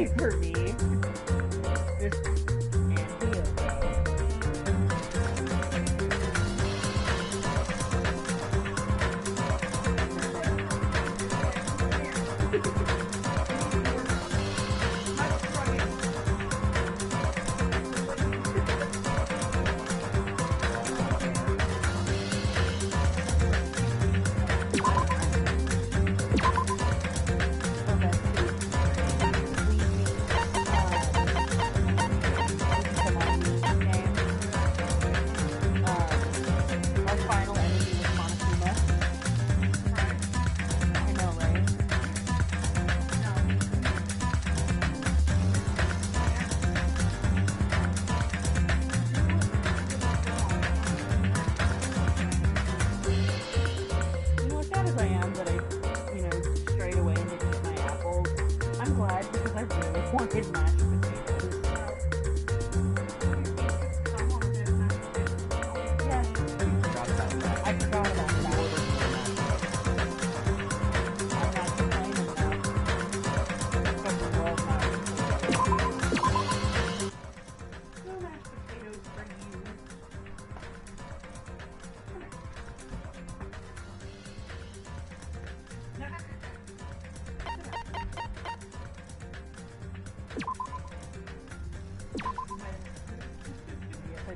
way for me. This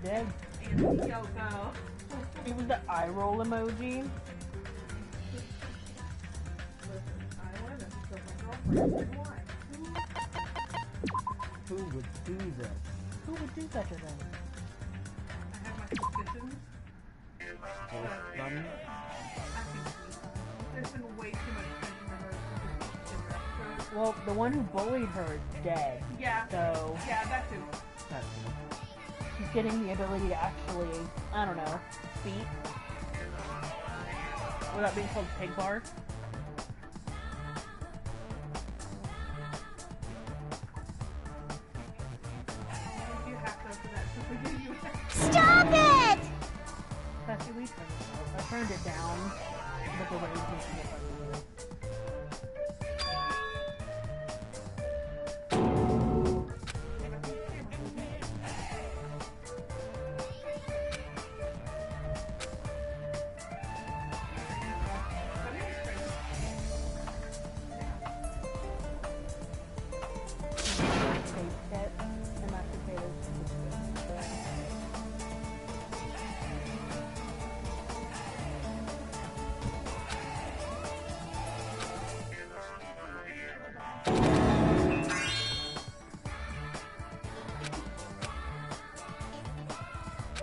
did. It was the eye roll emoji. Who would do this? Who would do such a thing? I have my suspicions. There's been way too much tension in her. Well, the one who bullied her is dead. Yeah. So. Yeah, that too. That too. She's getting the ability to actually, I don't know, speak. Without being called pig bar. Stop it! Sassy, we turned it off. I turned it down, but the rage making it funny.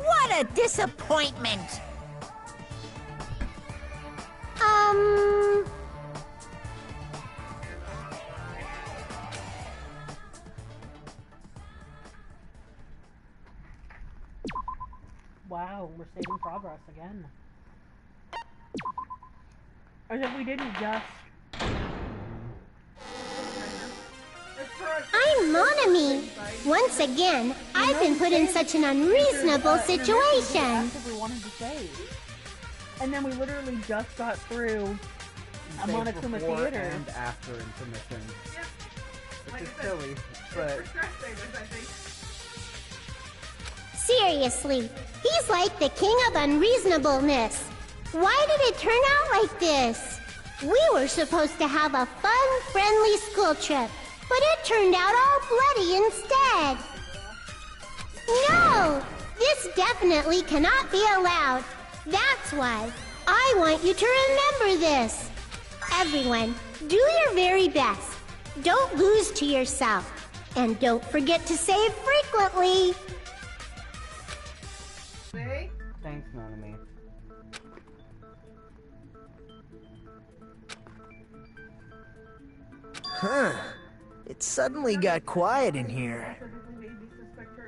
What a disappointment! Wow, we're saving progress again. As if we didn't just... I'm Monami. Once again, I've been put in such an unreasonable situation. We wanted to save. And then we literally just got through a Monokuma Theater. And after intermission. Yeah. Which is silly, but... Seriously, he's like the king of unreasonableness. Why did it turn out like this? We were supposed to have a fun, friendly school trip, but it turned out all bloody instead. No! This definitely cannot be allowed. That's why I want you to remember this. Everyone, do your very best. Don't lose to yourself. And don't forget to save frequently. Thanks, Monami. Huh. It suddenly got quiet in here.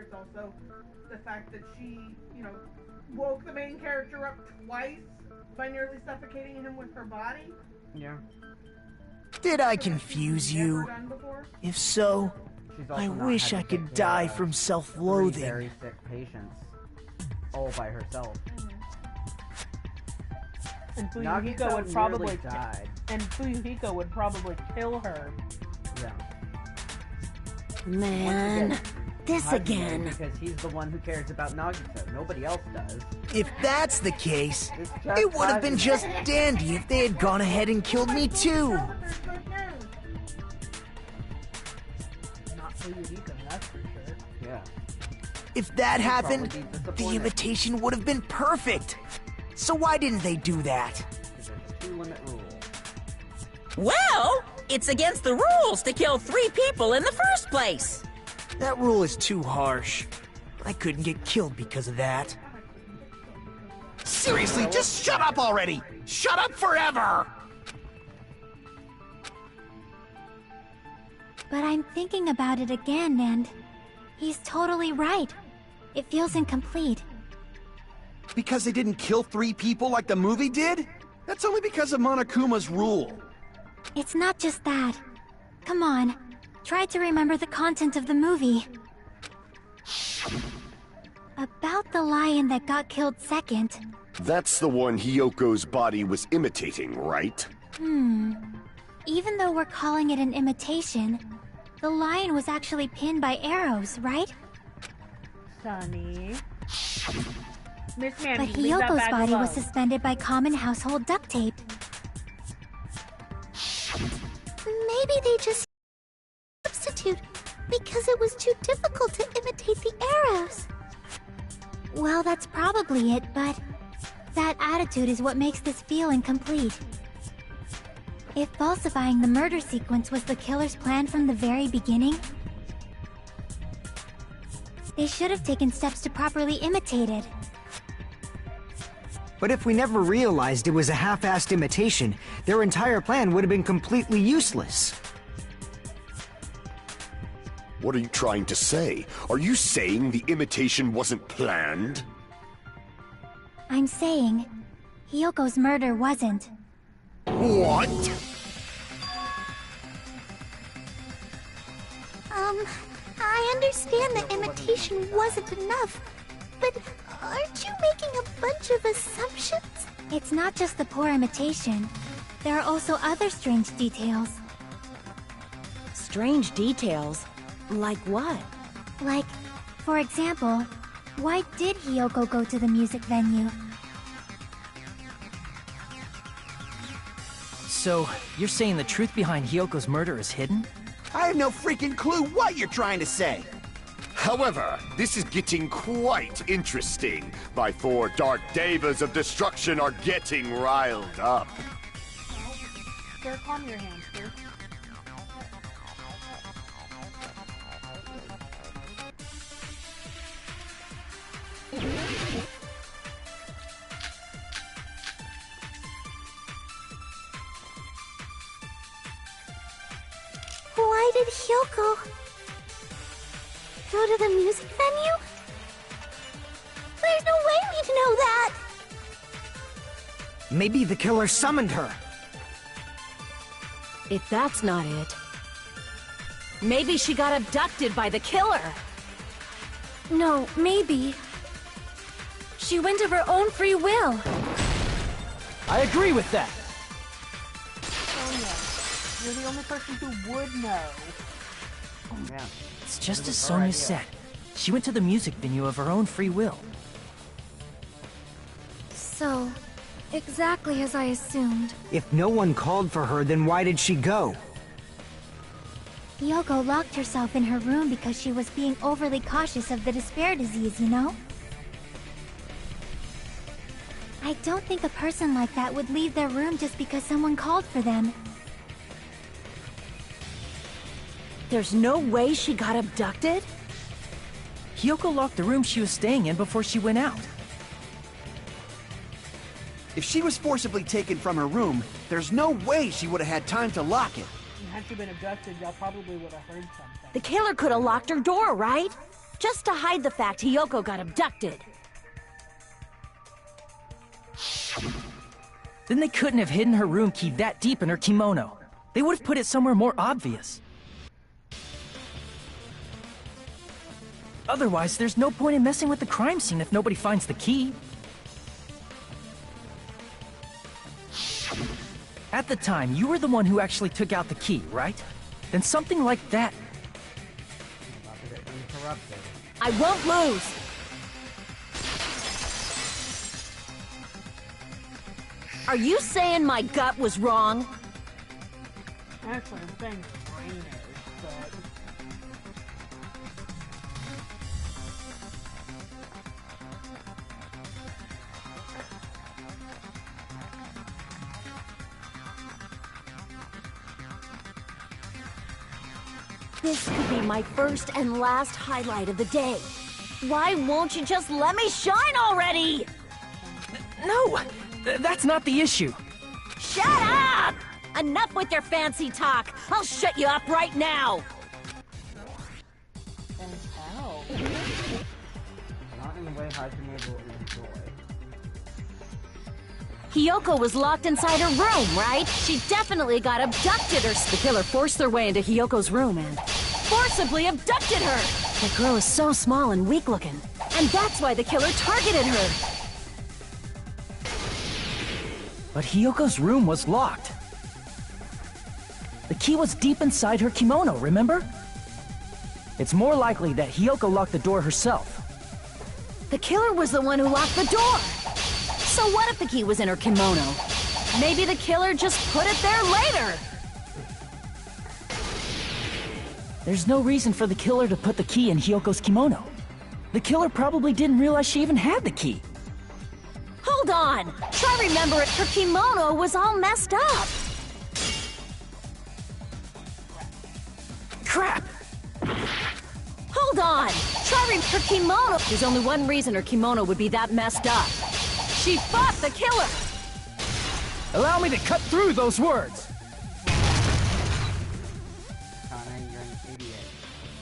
It's also the fact that she, woke the main character up twice by nearly suffocating him with her body. Yeah. Did I confuse you? If so, I wish I could die from three self-loathing. very sick patients. All by herself. And Nagito Fuyuhiko would probably nearly died. And Fuyuhiko would probably kill her. Yeah. Man, this again. Because he's the one who cares about Nagito. Nobody else does. If that's the case, it would have been just dandy if they had gone ahead and killed me too. Not for you either, that's for sure. Yeah. If that happened, probably be the disappointed. imitation would have been perfect. So why didn't they do that? Because there's a 2-limit rule. Well, it's against the rules to kill 3 people in the first place. That rule is too harsh. I couldn't get killed because of that. Seriously, just shut up already! Shut up forever! But I'm thinking about it again, and he's totally right. It feels incomplete. Because they didn't kill 3 people like the movie did? That's only because of Monokuma's rule. It's not just that. Come on, try to remember the content of the movie. About the lion that got killed second. That's the one Hyoko's body was imitating, right? Even though we're calling it an imitation, the lion was actually pinned by arrows, right? Sunny. Miss But Mandy, leave that Hyoko's bag body alone. was suspended by common household duct tape. Maybe they just substitute because it was too difficult to imitate the arrows. Well, that's probably it, but that attitude is what makes this feel incomplete. If falsifying the murder sequence was the killer's plan from the very beginning, they should have taken steps to properly imitate it. But if we never realized it was a half-assed imitation, their entire plan would have been completely useless. What are you trying to say? Are you saying the imitation wasn't planned? I'm saying, Hyoko's murder wasn't. What? I understand that imitation wasn't enough, but aren't you making a bunch of assumptions? It's not just the poor imitation. There are also other strange details. Strange details? Like what? Like, for example, why did Hyoko go to the music venue? So, you're saying the truth behind Hyoko's murder is hidden? I have no freaking clue what you're trying to say. However, this is getting quite interesting. My 4 dark devas of destruction are getting riled up. Sir, calm your hands, sir. Why did Hyoko go to the music venue? There's no way we'd know that! Maybe the killer summoned her. If that's not it, maybe she got abducted by the killer. No, maybe. She went of her own free will. I agree with that! Sonia, you're the only person who would know. Yeah. It's just It as was her Sonia idea. said. She went to the music venue of her own free will. So, exactly as I assumed. If no one called for her, then why did she go? Hyoko locked herself in her room because she was being overly cautious of the despair disease, you know? I don't think a person like that would leave their room just because someone called for them. There's no way she got abducted? Hyoko locked the room she was staying in before she went out. If she was forcibly taken from her room, there's no way she would have had time to lock it. And had she been abducted, y'all probably would have heard something. The killer could have locked her door, right? Just to hide the fact Hyoko got abducted. Then they couldn't have hidden her room key that deep in her kimono. They would have put it somewhere more obvious. Otherwise, there's no point in messing with the crime scene if nobody finds the key. At the time, you were the one who actually took out the key, right? Then something like that... interrupted. I won't lose! Are you saying my gut was wrong? Actually, I'm saying trainers, but... This could be my first and last highlight of the day. Why won't you just let me shine already? No! That's not the issue. Shut up! Enough with your fancy talk. I'll shut you up right now. And how? Not in a way Hajime will enjoy. Hiyoko was locked inside her room, right? She definitely got abducted, or the killer forced their way into Hiyoko's room and forcibly abducted her. The girl is so small and weak-looking, and that's why the killer targeted her. But Hiyoko's room was locked. The key was deep inside her kimono, remember? It's more likely that Hiyoko locked the door herself. The killer was the one who locked the door. So what if the key was in her kimono? Maybe the killer just put it there later. There's no reason for the killer to put the key in Hiyoko's kimono. The killer probably didn't realize she even had the key. Hold on! Try remember it, her kimono was all messed up! Crap! Hold on! Try her kimono! There's only one reason her kimono would be that messed up. She fought the killer! Allow me to cut through those words! Kana, you're an idiot.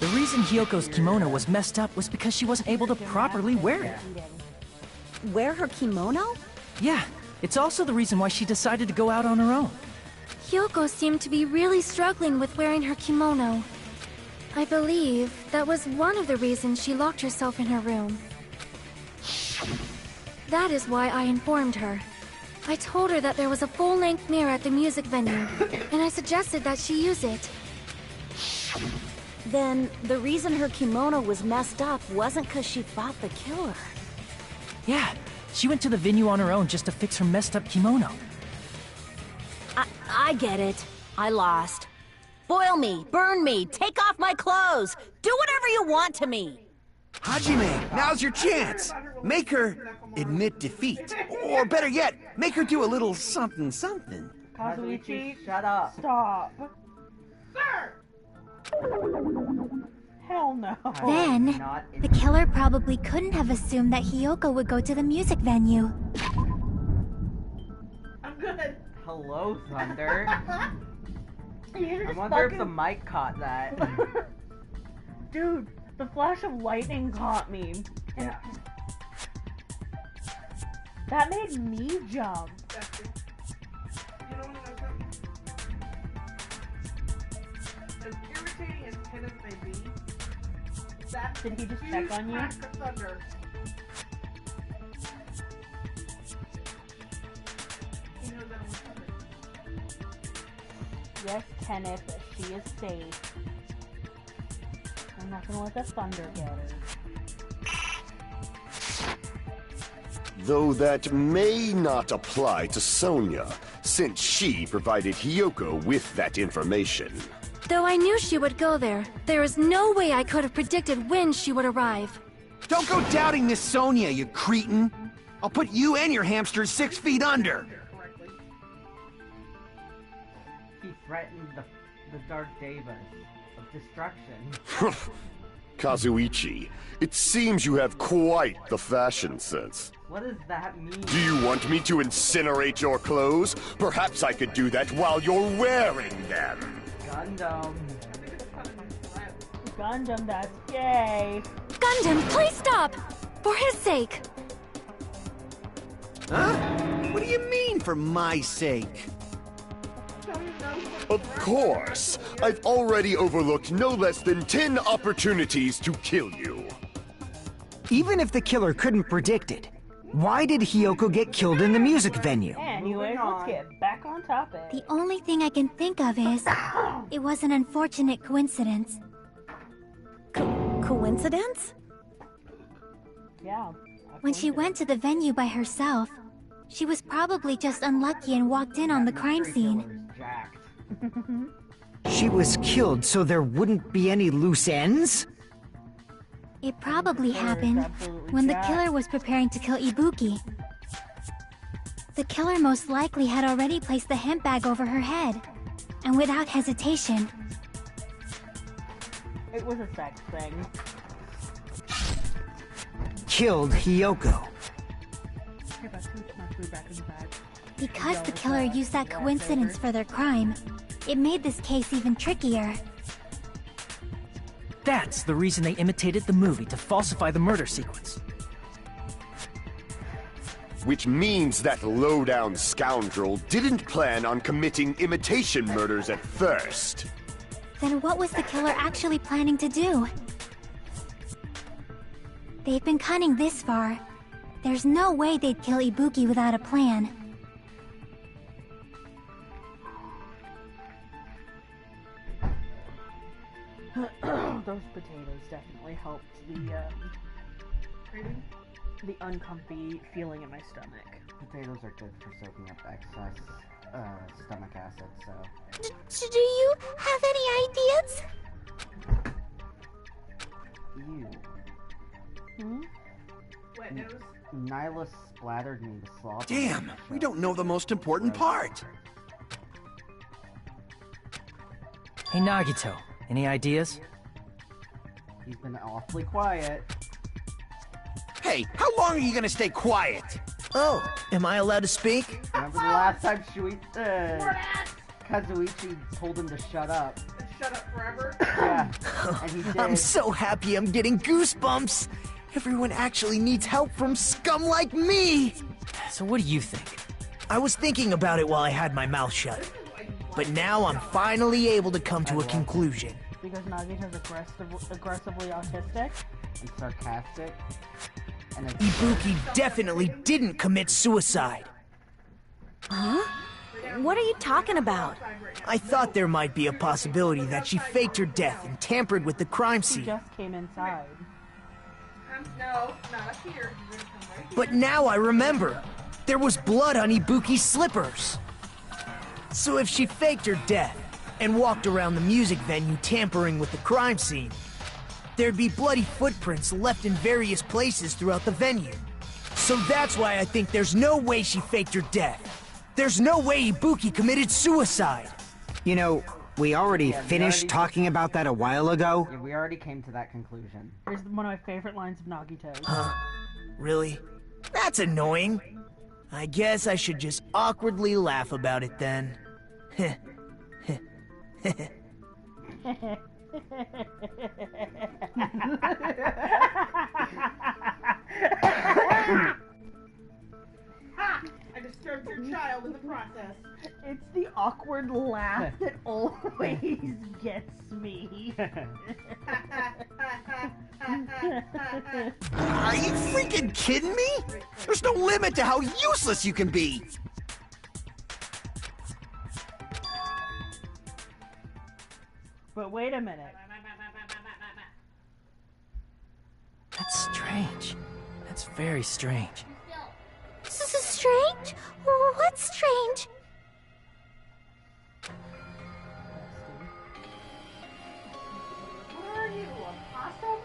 The reason Hiyoko's kimono was messed up was because she wasn't able to properly wear it. Wear her kimono? Yeah, it's also the reason why she decided to go out on her own. Hiyoko seemed to be really struggling with wearing her kimono. I believe that was one of the reasons she locked herself in her room. That is why I informed her. I told her that there was a full-length mirror at the music venue, and I suggested that she use it. Then, the reason her kimono was messed up wasn't because she fought the killer. Yeah, she went to the venue on her own just to fix her messed up kimono. I get it. I lost. Boil me, burn me, take off my clothes, do whatever you want to me. Hajime, now's your chance. Make her admit defeat. Or better yet, make her do a little something something. Kazuichi, shut up. stop. Sir! Hell no. Then, the killer probably couldn't have assumed that Hiyoko would go to the music venue. I'm good. Hello, Thunder. You're I just wonder if fucking... the mic caught that. Dude, the flash of lightning caught me. And Yeah. that made me jump. You know what as irritating as Kenneth may be, that Did he just huge check on you? crack of thunder. He knows that I'm coming. Yes, Kenneth, she is safe. I'm not gonna let the thunder get her. Though that may not apply to Sonia, since she provided Hiyoko with that information. Though I knew she would go there, there is no way I could have predicted when she would arrive. Don't go doubting Miss Sonia, you cretin. I'll put you and your hamsters 6 feet under. He threatened the Dark Devas of destruction. Kazuichi, it seems you have quite the fashion sense. What does that mean? Do you want me to incinerate your clothes? Perhaps I could do that while you're wearing them. Gundam. Gundam, that's gay. Gundam, please stop! For his sake! Huh? What do you mean, for my sake? Of course. I've already overlooked no less than 10 opportunities to kill you. Even if the killer couldn't predict it, why did Hiyoko get killed in the music venue? Anyways, let's get back on topic. The only thing I can think of is, it was an unfortunate coincidence. Coincidence? Yeah. When she went to the venue by herself, she was probably just unlucky and walked in on the crime scene. She was killed so there wouldn't be any loose ends? It probably happened when the killer was preparing to kill Ibuki. The killer most likely had already placed the hemp bag over her head, and without hesitation... It was a sex thing. Killed Hiyoko. Because the killer used that coincidence for their crime, it made this case even trickier. That's the reason they imitated the movie to falsify the murder sequence. Which means that low-down scoundrel didn't plan on committing imitation murders at first. Then what was the killer actually planning to do? They've been cunning this far. There's no way they'd kill Ibuki without a plan. Those potatoes definitely helped the uncomfy feeling in my stomach. Potatoes are good for soaking up excess stomach acid, so... Do you have any ideas? Ew. Wet nose. Nyla splattered me with slop. Damn, we don't know the most important part. Hey Nagito, any ideas? He's been awfully quiet. Hey, how long are you gonna stay quiet? Oh, am I allowed to speak? Remember the last time Kazuichi told him to shut up? Shut up forever? Yeah, and he did. I'm so happy I'm getting goosebumps. Everyone actually needs help from scum like me. So what do you think? I was thinking about it while I had my mouth shut. But now I'm finally able to come to a conclusion. Because Nagito's aggressively autistic? And sarcastic. And Ibuki definitely didn't commit suicide. Huh? What are you talking about? I thought there might be a possibility that she faked her death and tampered with the crime She scene. just came inside. No, not up here. But now I remember. There was blood on Ibuki's slippers. So if she faked her death and walked around the music venue tampering with the crime scene, there'd be bloody footprints left in various places throughout the venue. So that's why I think there's no way she faked her death. There's no way Ibuki committed suicide. You know, we already finished talking about that a while ago. Yeah, we already came to that conclusion. Here's one of my favorite lines of Nagito's. Huh? Really? That's annoying. I guess I should just awkwardly laugh about it then. Ha! I disturbed your child in the process. It's the awkward laugh that always gets me. Are you freaking kidding me? There's no limit to how useless you can be. But wait a minute. That's strange. That's very strange. This is strange? What's strange? What are you, a possum?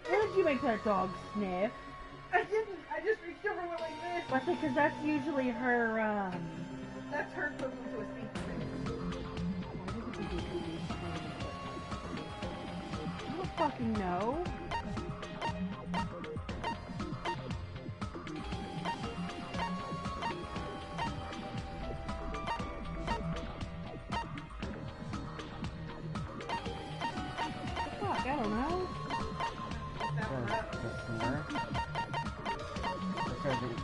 Why did you make that dog sniff? I didn't. I just reached over and went like this. But because that's usually her, That's her equivalent to a stink. I don't fucking know. Fuck, I don't know. The snore. Because it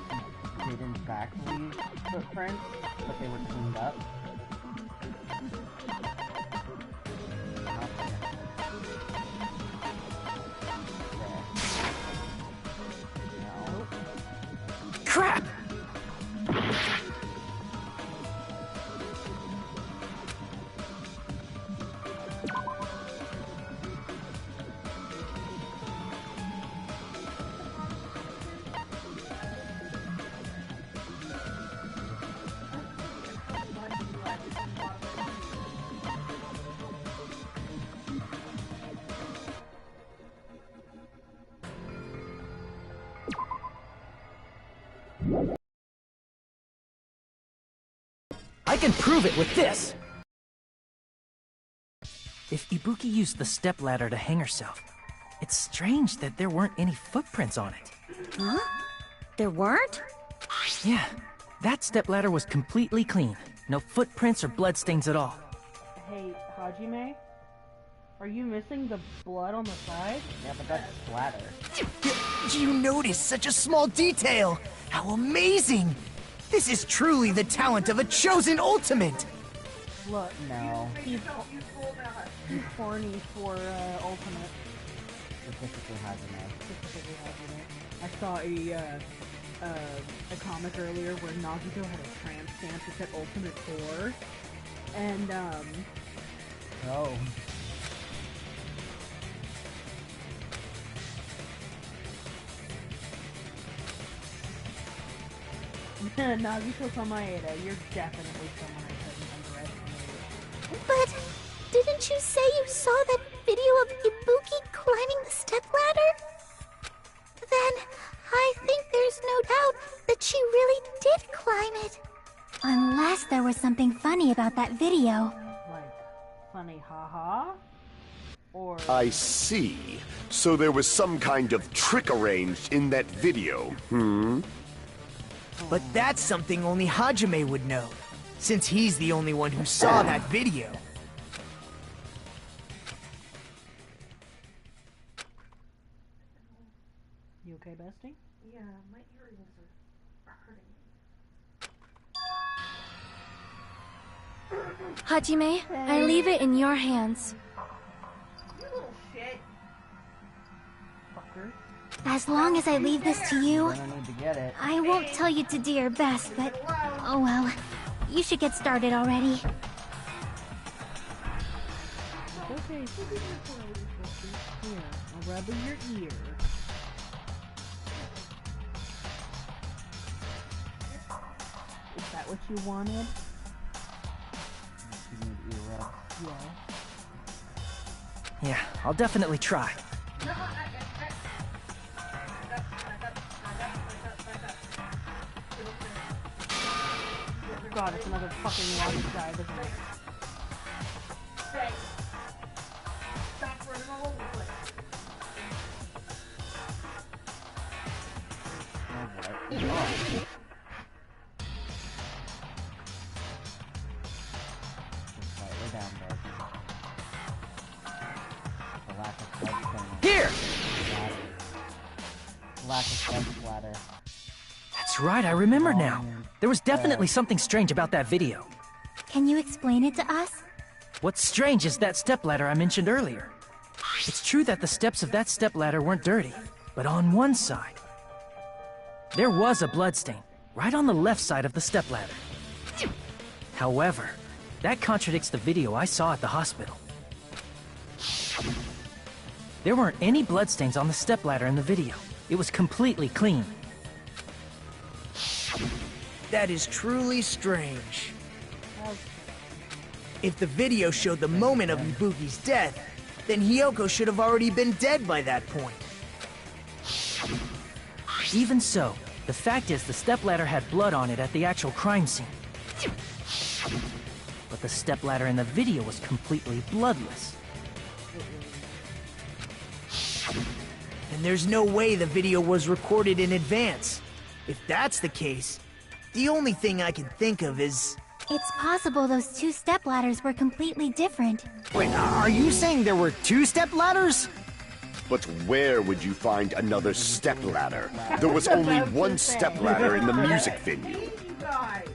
did in fact leave footprints, but they were cleaned up. can prove it with this! If Ibuki used the stepladder to hang herself, it's strange that there weren't any footprints on it. Huh? There weren't? Yeah, that stepladder was completely clean. No footprints or bloodstains at all. Hey, Hajime? Are you missing the blood on the side? Yeah, but that's splatter. You noticed such a small detail! How amazing! This is truly the talent of a chosen ultimate! Look, No. he's horny for Ultimate. Specifically Hajime. Specifically Hajime. I saw a comic earlier where Nagito had a tramp stamp that said Ultimate 4. And, Oh. Nagito Samaeda, you're definitely someone I couldn't underestimate. But didn't you say you saw that video of Ibuki climbing the stepladder? Then I think there's no doubt that she really did climb it. Unless there was something funny about that video. Like, funny haha? Or... I see. So there was some kind of trick arranged in that video, But that's something only Hajime would know, since he's the only one who saw that video. You okay, bestie? Yeah, my earrings are hurting. Hajime, I leave it in your hands. You little shit. Fucker. As long as I leave this to you, You're gonna need to get it. I won't tell you to do your best, but oh well. You should get started already. Okay, so this is what I was supposed to. Here, I'll rub in your ear. Is that what you wanted? You need ear rubs. Yeah. Yeah, I'll definitely try. God, it's another fucking large guy, isn't it? Hey. Stop running all over the place. Oh boy. Oh. Just slightly down there. The lack of blood splatter. Here! Lack of blood splatter. That's right, I remember now. There was definitely something strange about that video. Can you explain it to us? What's strange is that stepladder I mentioned earlier. It's true that the steps of that stepladder weren't dirty, but on one side, there was a bloodstain, right on the left side of the stepladder. However, that contradicts the video I saw at the hospital. There weren't any bloodstains on the stepladder in the video. It was completely clean. That is truly strange. If the video showed the moment of Ibuki's death, then Hiyoko should have already been dead by that point. Even so, the fact is the stepladder had blood on it at the actual crime scene. But the stepladder in the video was completely bloodless. And there's no way the video was recorded in advance. If that's the case, the only thing I can think of is... It's possible those two stepladders were completely different. Wait, are you saying there were two stepladders? But where would you find another stepladder? There was only one stepladder in the music venue. You guys.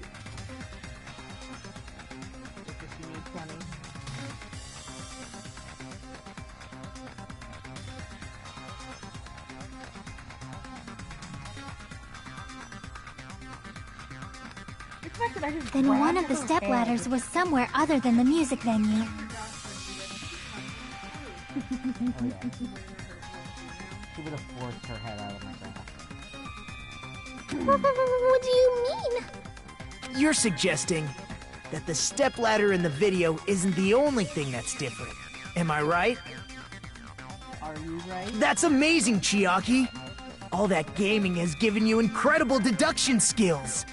Then one of the stepladders was somewhere other than the music venue. Oh yeah. She would have forced her head out of my grasp. What do you mean? You're suggesting that the stepladder in the video isn't the only thing that's different. Am I right? Are you right? That's amazing, Chiaki! All that gaming has given you incredible deduction skills.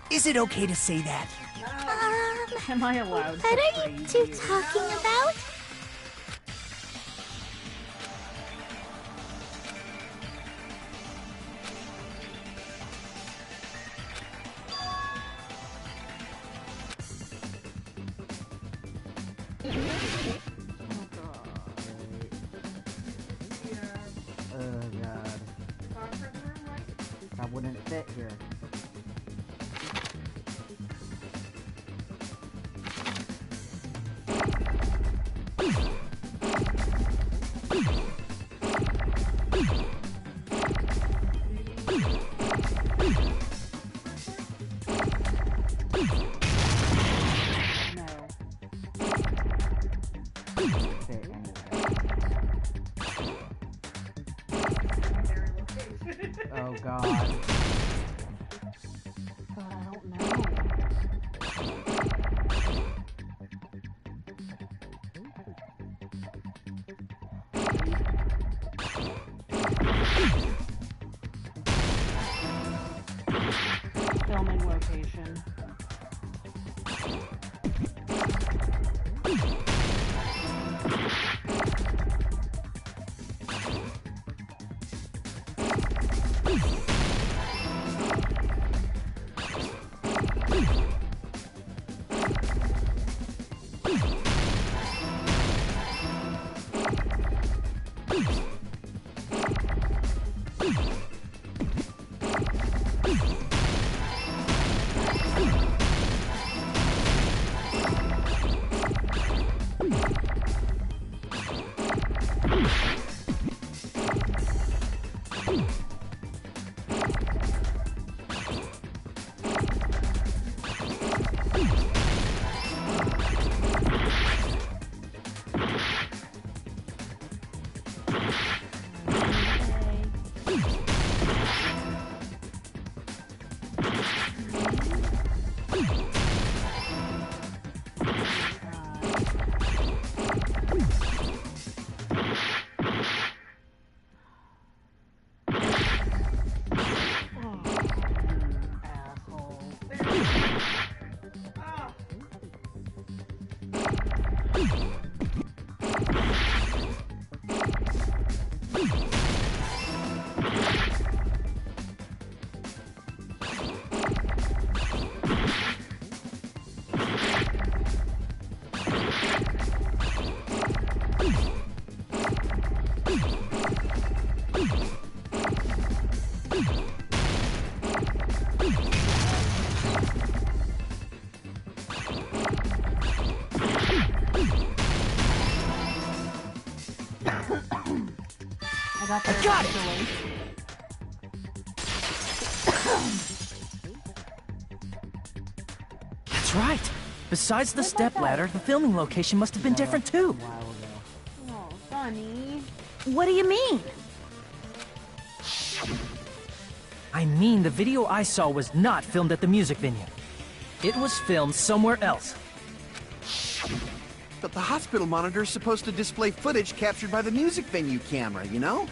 Is it okay to say that? Am I allowed What to are you praise two you? talking about? Oh god. That wouldn't fit here. Oh god. But I don't know. Filming location. I got it! That's right. Besides the stepladder, the filming location must have been different too. Oh, Sonny. What do you mean? I mean, the video I saw was not filmed at the music venue. It was filmed somewhere else. But the hospital monitor is supposed to display footage captured by the music venue camera, you know?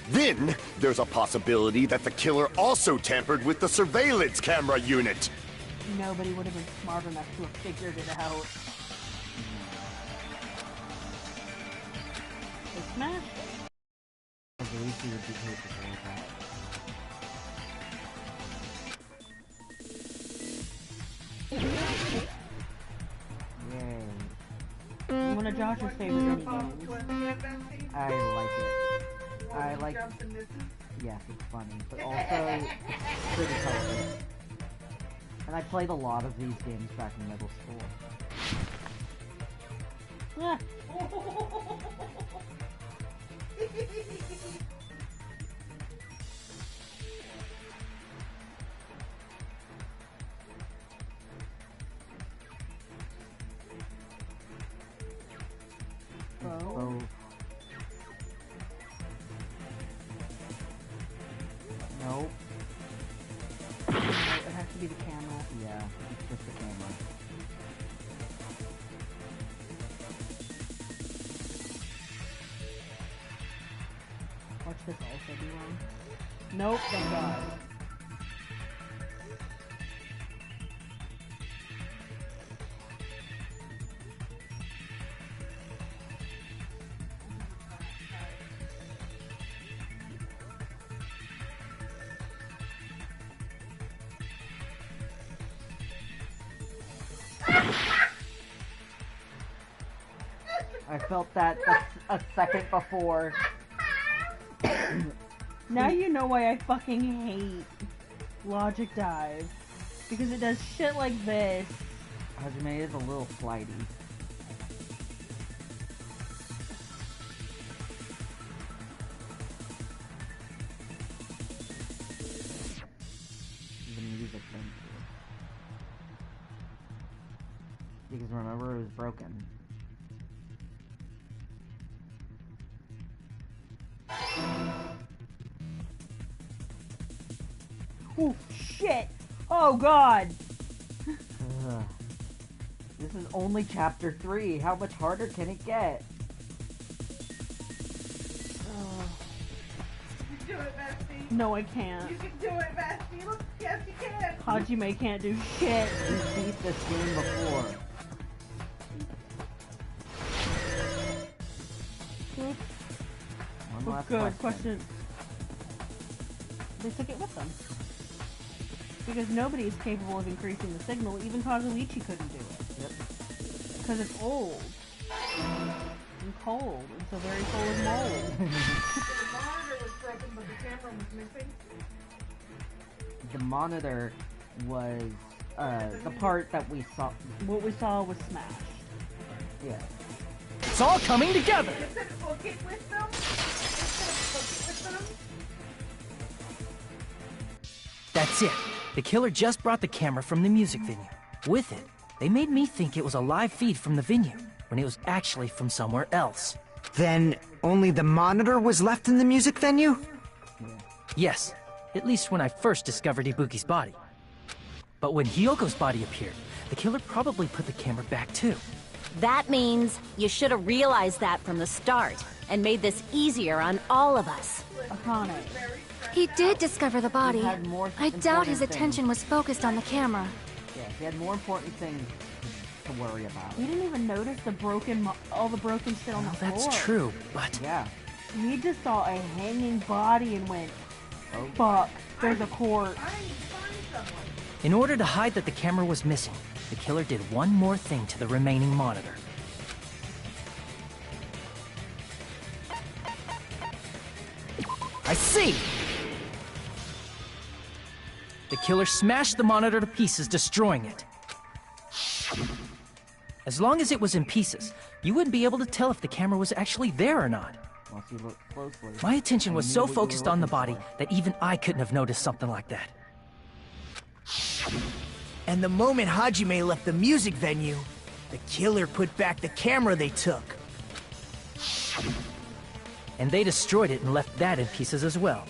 Then, there's a possibility that the killer also tampered with the surveillance camera unit. Nobody would have been smart enough to have figured it out. They smashed it. At least he would be capable of that. Yay. One of Josh's favorite minigames. I like it. I like... Yes, it's funny, but also pretty colorful. And I played a lot of these games back in middle school. Yeah. Oh. Nope. No, it has to be the camera. Yeah, it's just the camera. Watch this also be wrong. Nope, thank God. I felt that a second before. Now you know why I fucking hate Logic Dive. Because it does shit like this. Hajime is a little flighty. The music thing. Because remember, it was broken. Oh, shit! Oh, God! Ugh. This is only chapter 3. How much harder can it get? You can do it, bestie. No, I can't. You can do it, bestie. Look, yes, you can. Hajime can't do shit. You beat this game before. Oops. One Oh, last good question. They took it with them. Because nobody is capable of increasing the signal. Even Kazuichi couldn't do it. Yep. Because it's old. And cold. And so very full of mold. The monitor was broken, but the camera was missing. The monitor was the part that we saw. What we saw was smashed. Yeah. It's all coming together! Instead of hook it with them. That's it. The killer just brought the camera from the music venue. With it, they made me think it was a live feed from the venue, when it was actually from somewhere else. Then only the monitor was left in the music venue? Yes, at least when I first discovered Ibuki's body. But when Hyoko's body appeared, the killer probably put the camera back too. That means you should have realized that from the start and made this easier on all of us. Akane. He did discover the body. He had more I doubt his important attention things. was focused on the camera. Yeah, he had more important things to worry about. He didn't even notice the broken, all the broken shit on the floor. That's true, but... Yeah. He just saw a hanging body and went, Oh. fuck, there's a corpse. In order to hide that the camera was missing, the killer did one more thing to the remaining monitor. I see! The killer smashed the monitor to pieces, destroying it. As long as it was in pieces, you wouldn't be able to tell if the camera was actually there or not. Once you look closely. My attention was so what you were focused on the looking body for. that even I couldn't have noticed something like that. And the moment Hajime left the music venue, the killer put back the camera they took. And they destroyed it and left that in pieces as well.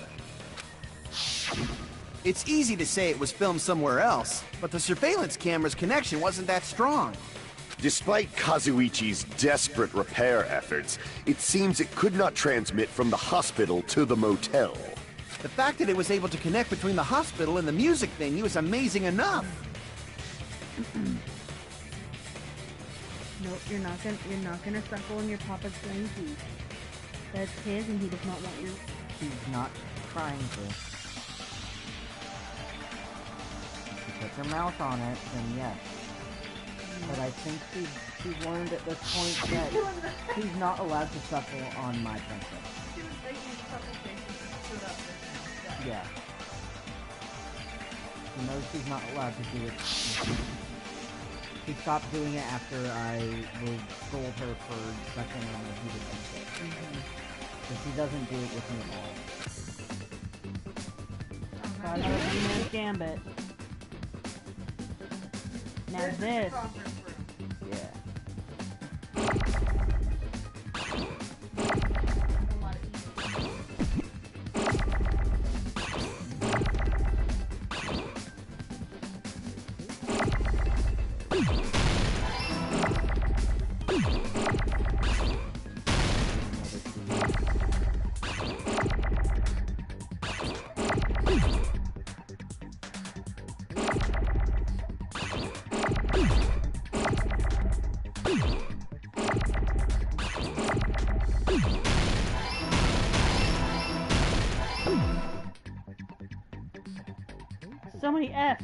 It's easy to say it was filmed somewhere else, but the surveillance camera's connection wasn't that strong. Despite Kazuichi's desperate repair efforts, it seems it could not transmit from the hospital to the motel. The fact that it was able to connect between the hospital and the music venue is amazing enough. Nope, you're not gonna suckle in your papa's blankie. That's his, and he does not want your. She's not trying to. If she puts her mouth on it, then yes. But I think she's learned at this point that she's not allowed to suckle on my princess. She was making supplications to that. Yeah. She knows she's not allowed to do it. She stopped doing it after I scold her for sucking on a heated princess. But she doesn't do it with me at all. Got another man's gambit. Now this. Yeah. So many F's.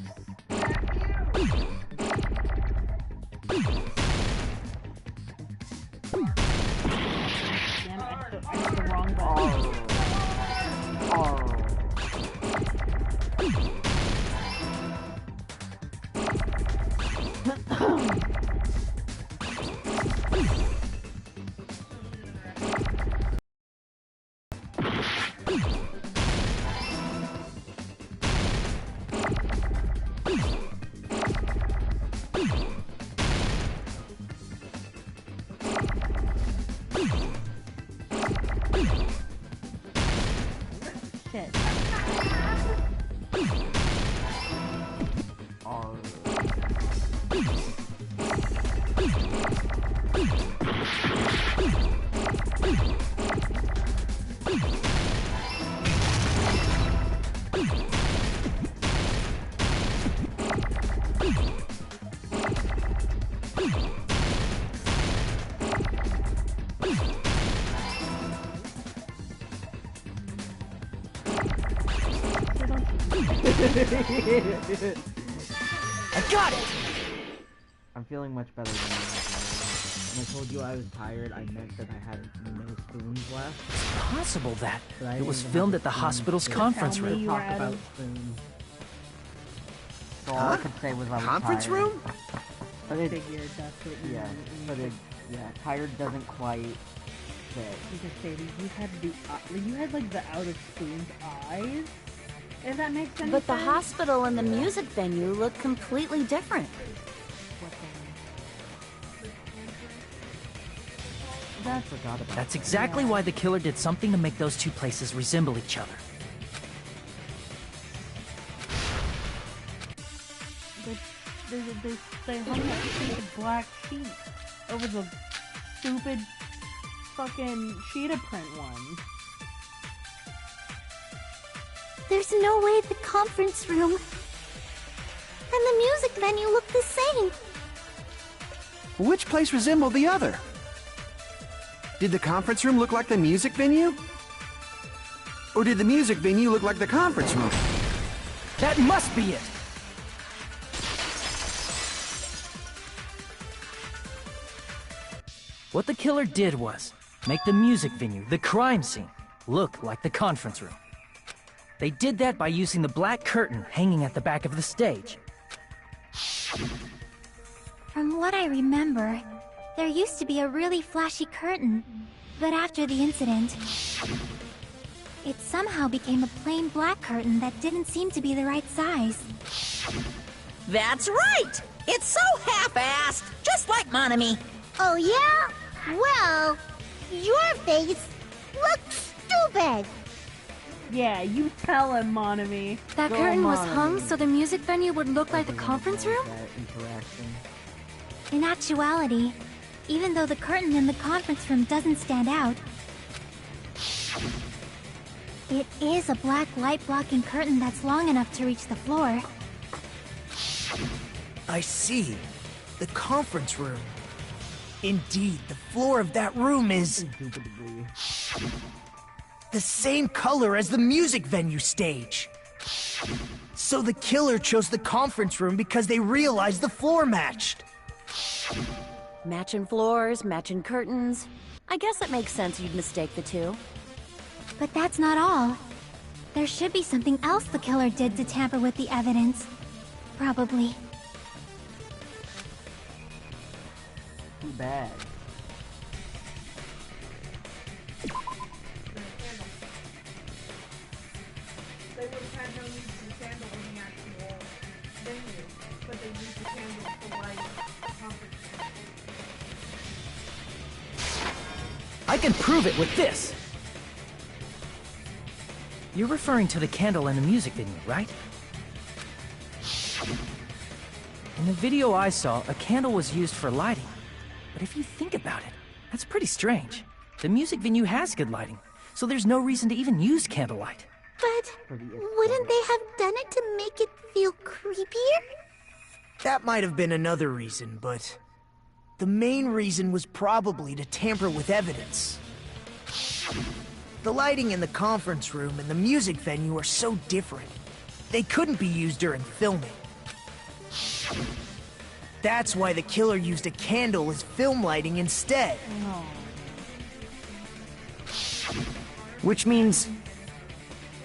Shit. I got it! I'm feeling much better than I was. When I told you I was tired, I meant that I had no spoons left. It's possible that But I it was didn't filmed have at the spoons hospital's to conference tell me room. you talk were out about of- spoons. So all I could say was I was Conference tired. room? But I it, figured that's what you yeah, meant. but it, yeah, tired doesn't quite fit. Because Sadie, you had like the out of spoons eyes. If that makes sense. But the hospital and the music venue look completely different. I forgot about That's exactly why the killer did something to make those two places resemble each other. They hung that stupid black sheet over the stupid fucking cheetah print one. There's no way the conference room and the music venue look the same. Which place resembled the other? Did the conference room look like the music venue? Or did the music venue look like the conference room? That must be it! What the killer did was make the music venue, the crime scene, look like the conference room. They did that by using the black curtain hanging at the back of the stage. From what I remember, there used to be a really flashy curtain. But after the incident, it somehow became a plain black curtain that didn't seem to be the right size. That's right! It's so half-assed, just like Monami. Oh, yeah? Well, your face looks stupid. Yeah, you tell him, Monami. That Go curtain was on. hung so the music venue would look like the conference room? That interaction. In actuality, even though the curtain in the conference room doesn't stand out, it is a black light-blocking curtain that's long enough to reach the floor. I see. The conference room. Indeed, the floor of that room is Indubitably. the same color as the music venue stage. So the killer chose the conference room because they realized the floor matched. Matching floors, matching curtains. I guess it makes sense you'd mistake the two. But that's not all. There should be something else the killer did to tamper with the evidence. Probably. Too bad. They would have had no need for the candle in the actual venue, but they used the candle to light the conference room. I can prove it with this! You're referring to the candle in the music venue, right? In the video I saw, a candle was used for lighting. But if you think about it, that's pretty strange. The music venue has good lighting, so there's no reason to even use candlelight. But wouldn't they have done it to make it feel creepier? That might have been another reason, but the main reason was probably to tamper with evidence. The lighting in the conference room and the music venue are so different. They couldn't be used during filming. That's why the killer used a candle as film lighting instead. Which means...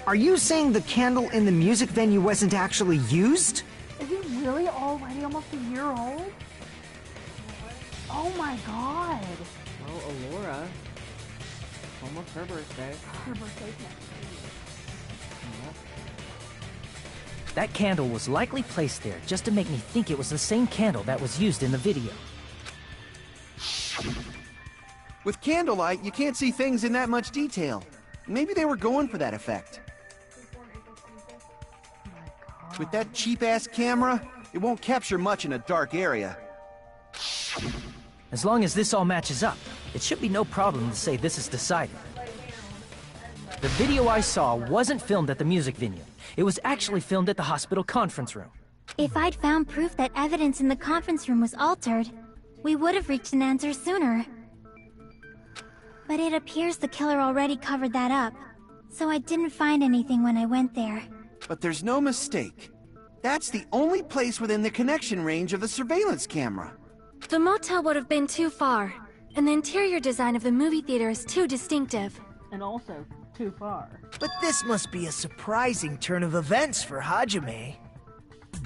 Are you saying the candle in the music venue wasn't actually used? Is he really already almost a year old? Oh my god! Oh, Alora. Almost her birthday. Her birthday's next Yep. That candle was likely placed there just to make me think it was the same candle that was used in the video. With candlelight, you can't see things in that much detail. Maybe they were going for that effect. With that cheap-ass camera, it won't capture much in a dark area. As long as this all matches up, it should be no problem to say this is decided. The video I saw wasn't filmed at the music venue. It was actually filmed at the hospital conference room. If I'd found proof that evidence in the conference room was altered, we would have reached an answer sooner. But it appears the killer already covered that up, so I didn't find anything when I went there. But there's no mistake. That's the only place within the connection range of the surveillance camera. The motel would have been too far, and the interior design of the movie theater is too distinctive. And also, too far. But this must be a surprising turn of events for Hajime.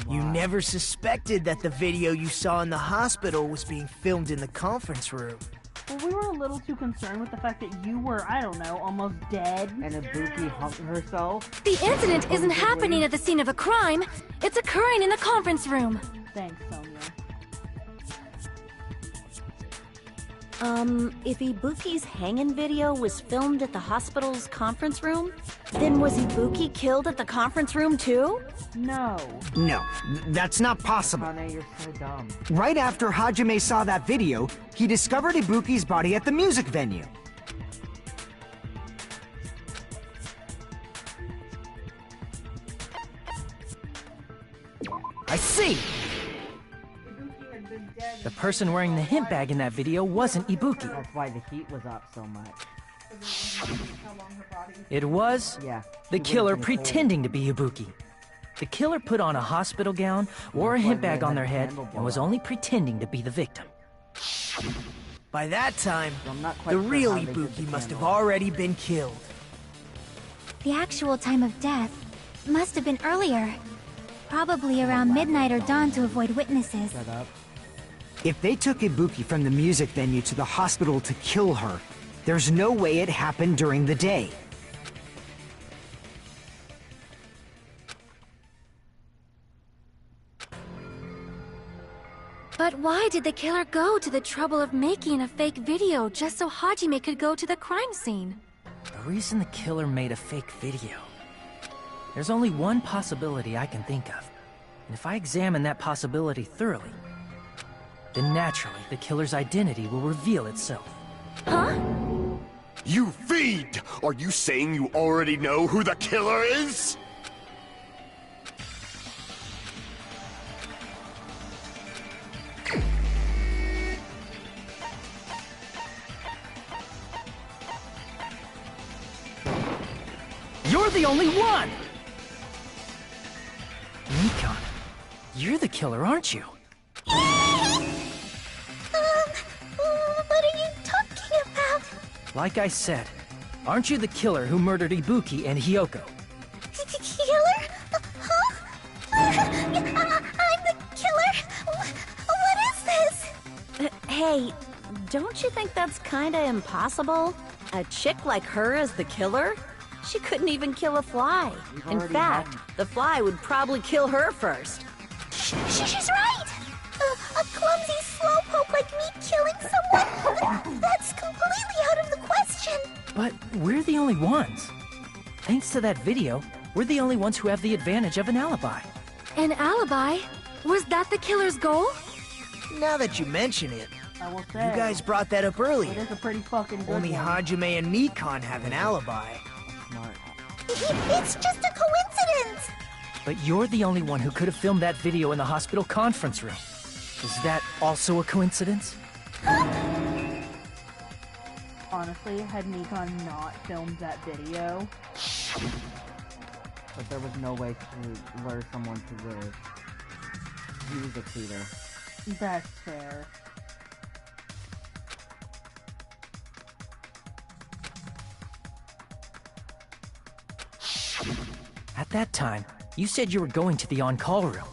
You never suspected that the video you saw in the hospital was being filmed in the conference room. Well, we were a little too concerned with the fact that you were, I don't know, almost dead. And Ibuki humped herself. The incident isn't happening at the scene of a crime. It's occurring in the conference room. Thanks, Sonia. If Ibuki's hanging video was filmed at the hospital's conference room, then was Ibuki killed at the conference room too? No. No, that's not possible. Hane, you're so dumb. Right after Hajime saw that video, he discovered Ibuki's body at the music venue. I see! The person wearing the hint bag in that video wasn't Ibuki. That's why the heat was up so much. It was Yeah. the killer pretending to be Ibuki. The killer put on a hospital gown, wore a hint bag on their head, and was only pretending to be the victim. By that time, So I'm not quite the sure real how they did the Ibuki must have candle. already been killed. The actual time of death must have been earlier. Probably around midnight or dawn to avoid witnesses. Shut up. If they took Ibuki from the music venue to the hospital to kill her, there's no way it happened during the day. But why did the killer go to the trouble of making a fake video just so Hajime could go to the crime scene? The reason the killer made a fake video. There's only one possibility I can think of. And if I examine that possibility thoroughly, then naturally the killer's identity will reveal itself. Huh? You fiend! Are you saying you already know who the killer is? You're the only one! Nikon, you're the killer, aren't you? What are you talking about? Like I said, aren't you the killer who murdered Ibuki and Hyoko? Killer? Huh? I'm the killer? What is this? Hey, don't you think that's kinda impossible? A chick like her as the killer? She couldn't even kill a fly. In already fact, the fly would probably kill her first. She's right! A clumsy slowpoke like me killing someone? That's completely out of the question! But we're the only ones. Thanks to that video, we're the only ones who have the advantage of an alibi. An alibi? Was that the killer's goal? Now that you mention it, I will you say. guys brought that up earlier. It is a pretty fucking good Only one. Hajime and Nikon have an alibi. Smart. It's just a coincidence! But you're the only one who could have filmed that video in the hospital conference room. Is that also a coincidence? Honestly, had Nikon not filmed that video, But there was no way to lure someone to the music theater. that's fair. At that time, you said you were going to the on-call room,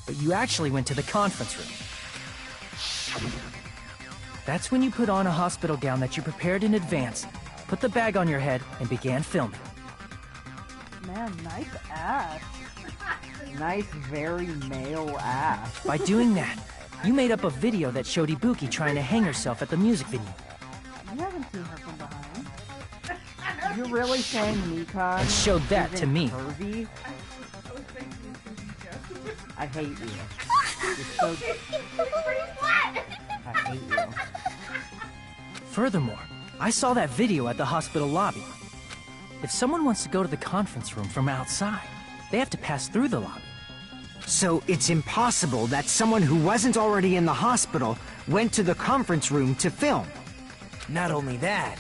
but you actually went to the conference room. That's when you put on a hospital gown that you prepared in advance, put the bag on your head, and began filming. Man, nice ass. Nice, very male ass. By doing that, you made up a video that showed Ibuki trying to hang herself at the music venue. You haven't seen her from behind. You're really saying Nikon And showed that to isn't me. Pervy? I hate you. You're so... I hate you. Furthermore, I saw that video at the hospital lobby. If someone wants to go to the conference room from outside, they have to pass through the lobby. So it's impossible that someone who wasn't already in the hospital went to the conference room to film. Not only that,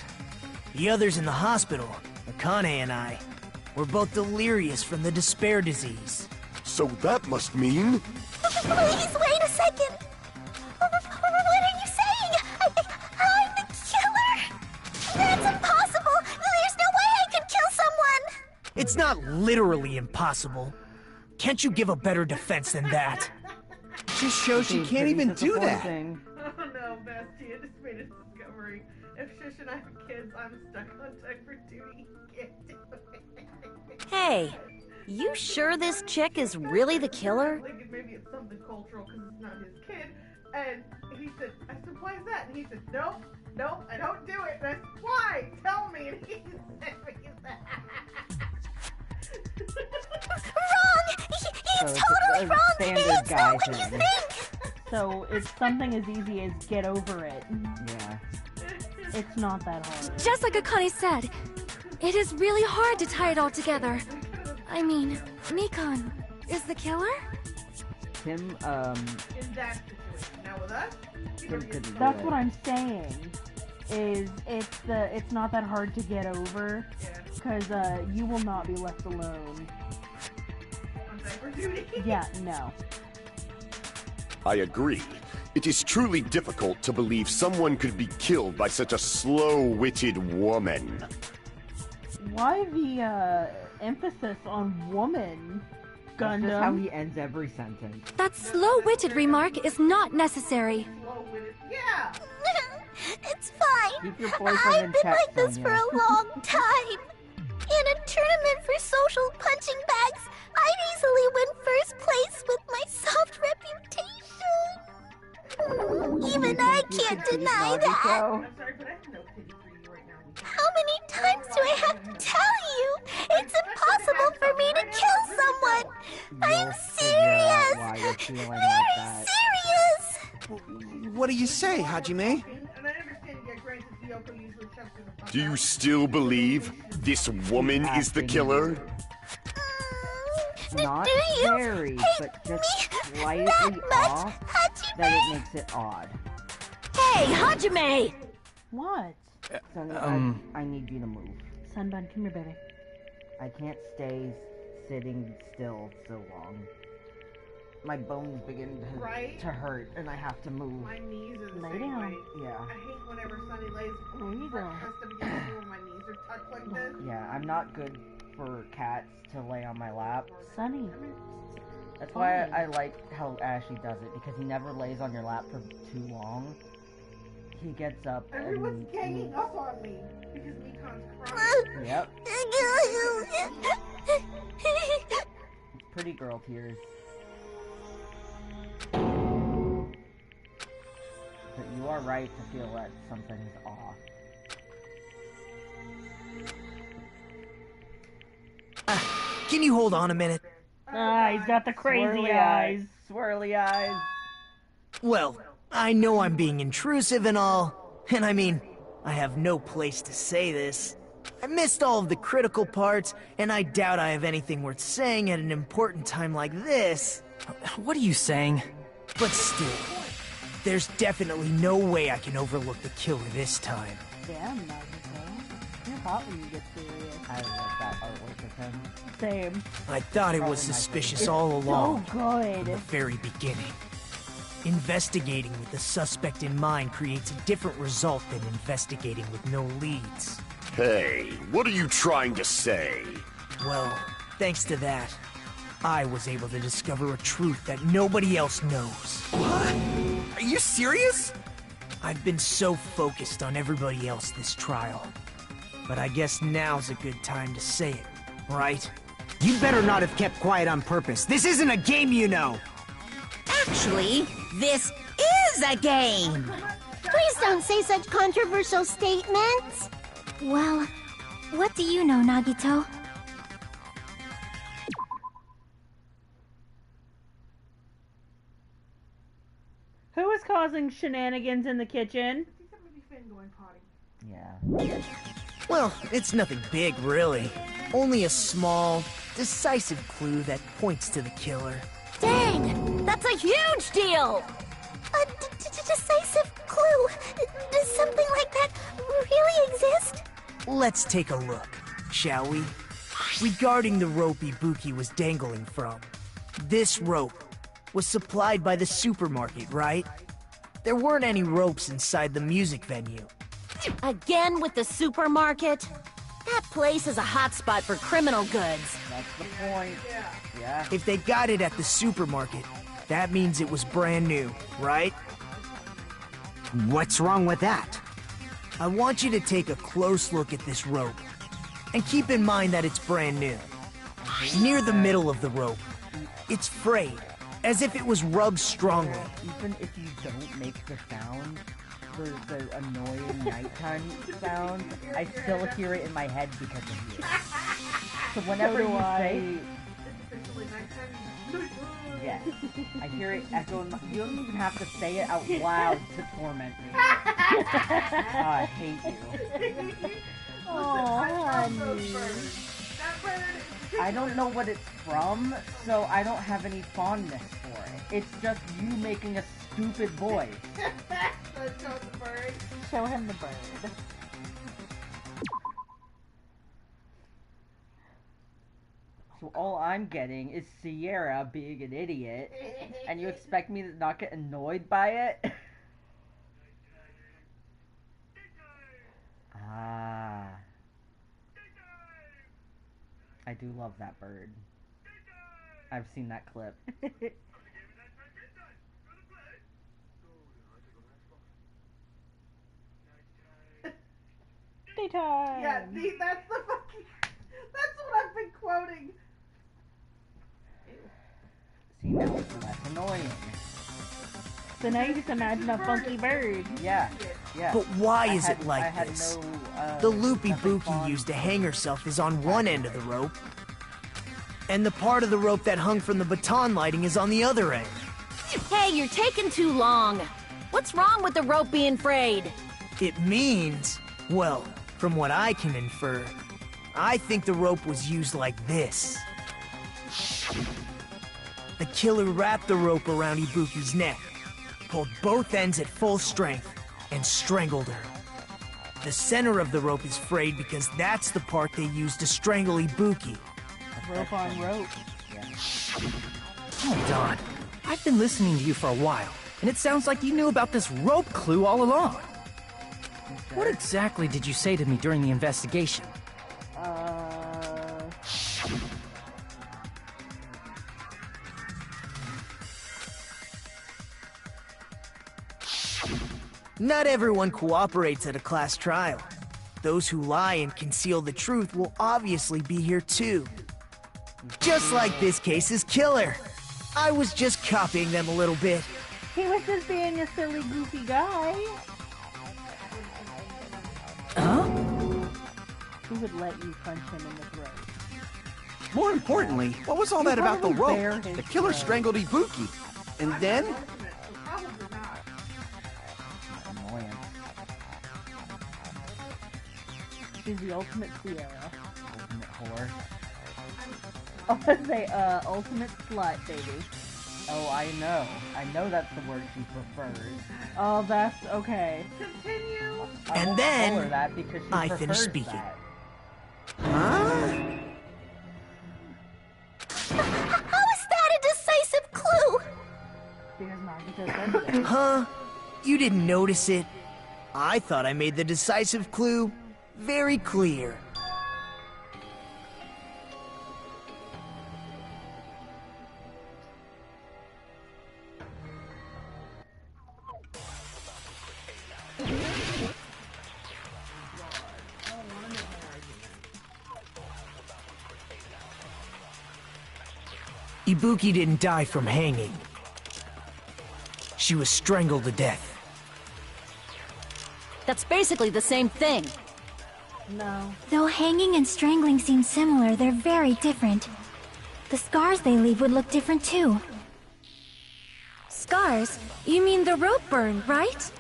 the others in the hospital, Akane and I, were both delirious from the despair disease. So that must mean... Please, wait a second. What are you saying? I'm the killer? That's impossible. There's no way I could kill someone. It's not literally impossible. Can't you give a better defense than that? Just shows she can't even do that. Oh no, Bestie, I just made a discovery. If Shish and I have kids, I'm stuck on time for duty. Can't do it. Hey, you sure this chick is really the killer? Like, maybe it's something cultural because it's not his kid. And he said, I said, why is that? And he said, nope, I don't do it. And I said, why? Tell me. And he said, Wrong! He's totally wrong! It's not what you think! So it's something as easy as get over it. Yeah. It's not that hard. Just like Akane said, it is really hard to tie it all together. I mean, Mikon is the killer? Tim, in that situation. Now with us, Tim couldn't do That's it. what I'm saying. It's not that hard to get over, because you will not be left alone. on diaper duty. Yeah, no. I agree. It is truly difficult to believe someone could be killed by such a slow-witted woman. Why the emphasis on woman, That's just how Gundam? he ends every sentence. That slow-witted remark is not necessary. Yeah. It's fine. Keep your boyfriend in I've been check, like this for Sonia. a long time. In a tournament for social punching bags, I'd easily win first place with my soft reputation. Even I can't deny that. I'm sorry, but I have no pity for you right now. How many times do I have to tell you? It's impossible for me to kill someone. I'm serious. Why you're feeling like Very that. serious. What do you say, Hajime? And I understand, yeah, granted, Kyoko usually shuts her the fuck Do you up. still believe this woman is the killer? Not Do you very, but just me slightly that much, off Hajime? that it makes it odd. Hey, Hajime! What? Sonny, I need you to move. Sunbun, come here, baby. I can't stay sitting still so long. My bones begin Right? to hurt, and I have to move. My knees are the Lay same down. way. Yeah. I hate whenever Sunny lays There you go. has to be when my knees are tucked like this. Yeah, I'm not good for cats to lay on my lap. Sunny. That's why I like how Ashley does it, because he never lays on your lap for too long. He gets up Everyone's and ganging up on me because Mikon's crying. Yep, pretty girl tears. But you are right to feel that something's off. Can you hold on a minute? Ah, he's got the crazy Swirly eyes. Swirly eyes. Well, I know I'm being intrusive and all, and I mean, I have no place to say this. I missed all of the critical parts, and I doubt I have anything worth saying at an important time like this. What are you saying? But still, there's definitely no way I can overlook the killer this time. Damn, Nagito. You're hot when you get serious. I like that artwork of him. Same. I thought it was Probably my suspicious favorite. all along, So from good. the very beginning. Investigating with the suspect in mind creates a different result than investigating with no leads. Hey, what are you trying to say? Well, Thanks to that, I was able to discover a truth that nobody else knows. What? Are you serious? I've been so focused on everybody else this trial. But I guess now's a good time to say it, right? You better not have kept quiet on purpose. This isn't a game, you know! Actually, this is a game! Please don't say such controversial statements. Well, what do you know, Nagito? Who is causing shenanigans in the kitchen? Yeah. Well, it's nothing big, really. Only a small, decisive clue that points to the killer. Dang! That's a huge deal! A decisive clue? Does something like that really exist? Let's take a look, shall we? Regarding the rope Ibuki was dangling from. This rope was supplied by the supermarket, right? There weren't any ropes inside the music venue. Again with the supermarket? That place is a hotspot for criminal goods. That's the point. Yeah. If they got it at the supermarket, that means it was brand new, right? What's wrong with that? I want you to take a close look at this rope. And keep in mind that it's brand new. Near the middle of the rope, it's frayed, as if it was rubbed strongly. Even if you don't make the sound, the annoying nighttime sound, I still hear it in my head because of you. So whenever you say... Yes, I hear it echo in my... You don't even have to say it out loud to torment me. I hate you. Oh, honey. I don't know what it's from, so I don't have any fondness for it. It's just you making a stupid voice. Show him the bird. So all I'm getting is Sierra being an idiot, and you expect me to not get annoyed by it? Ah. I do love that bird. I've seen that clip. Daytime. Yeah, that's the fucking... That's what I've been quoting. See, now it's less annoying. So now you just imagine a funky bird. Yeah, yeah. But why is it like this? No, the loop Ibuki used to hang herself is on one end of the rope, and the part of the rope that hung from the baton lighting is on the other end. Hey, you're taking too long. What's wrong with the rope being frayed? It means, well, from what I can infer, I think the rope was used like this. The killer wrapped the rope around Ibuki's neck, pulled both ends at full strength, and strangled her. The center of the rope is frayed because that's the part they used to strangle Ibuki. Rope on rope. Hold on. I've been listening to you for a while, and it sounds like you knew about this rope clue all along. What exactly did you say to me during the investigation? Not everyone cooperates at a class trial. Those who lie and conceal the truth will obviously be here too. Just like this case's killer. I was just copying them a little bit. He was just being a silly, goofy guy. Huh? Who would let you punch him in the throat? More importantly, what was all that about the rope? The killer strangled Ibuki. And then? She's the ultimate Sierra. Ultimate whore. I was gonna say, ultimate slut, baby. Oh, I know. I know that's the word she prefers. Oh, that's okay. Continue. And then, that because she I finished prefers speaking. that. Huh? How is that a decisive clue? Because Nagito said so. Huh? You didn't notice it? I thought I made the decisive clue very clear. Ibuki didn't die from hanging. She was strangled to death. That's basically the same thing. No. Though hanging and strangling seem similar, they're very different. The scars they leave would look different too. Scars? You mean the rope burn, right?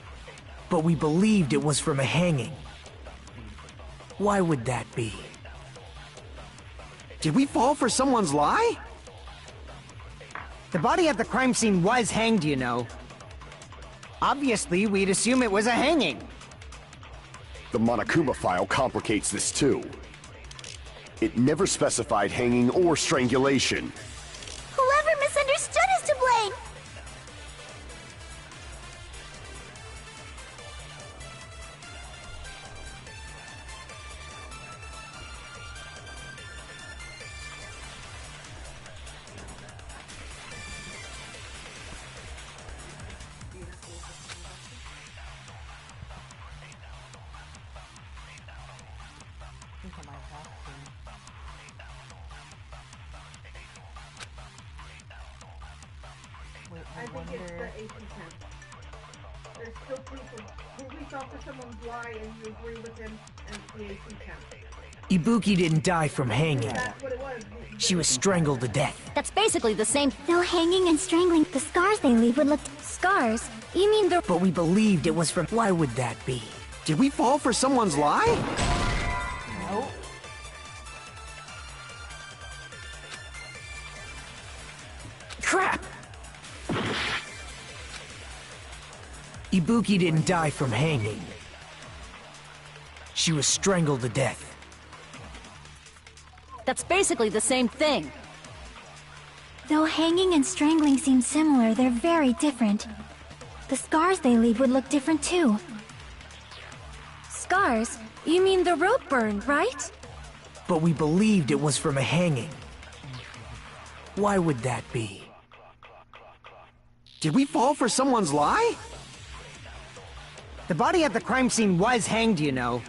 But we believed it was from a hanging. Why would that be? Did we fall for someone's lie? The body at the crime scene was hanged, you know. Obviously, we'd assume it was a hanging. The Monokuma file complicates this too. It never specified hanging or strangulation. Whoever misunderstood is to blame! I think it's the AC temp. There's still proof of who we fell for someone's lie and you agree with him, and it's the AC temp. Ibuki didn't die from hanging. That's what it was. She was strangled to death. That's basically the same. Though hanging and strangling, the scars they leave would look... Scars? You mean the... But we believed it was from... Why would that be? Did we fall for someone's lie? No. Crap! Ibuki didn't die from hanging. She was strangled to death. That's basically the same thing. Though hanging and strangling seem similar, they're very different. The scars they leave would look different too. Scars? You mean the rope burn, right? But we believed it was from a hanging. Why would that be? Did we fall for someone's lie? The body at the crime scene was hanged, you know.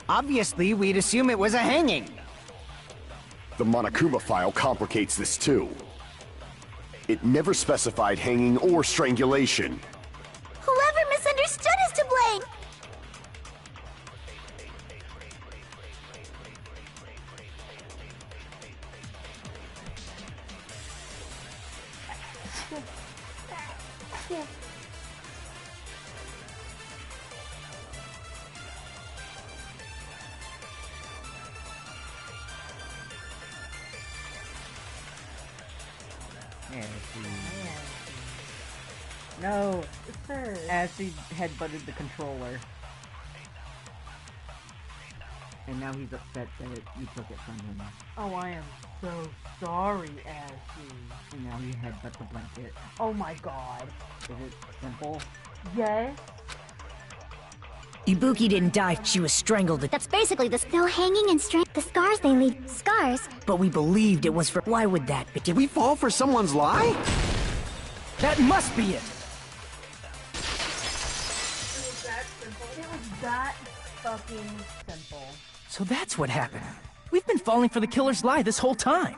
Obviously, we'd assume it was a hanging. The Monokuma file complicates this too. It never specified hanging or strangulation. Whoever misunderstood is to blame! No, Sir. as he headbutted the controller. And now he's upset that you took it from him. Oh, I am so sorry, Ashley. And now he headbutt the blanket. Oh my god. Is it simple? Yes? Ibuki didn't die, she was strangled to... That's basically the... Though hanging and the scars they leave... Scars? But we believed it was for... Why would that be? Did we fall for someone's lie? That must be it! It was that fucking simple. So that's what happened. We've been falling for the killer's lie this whole time.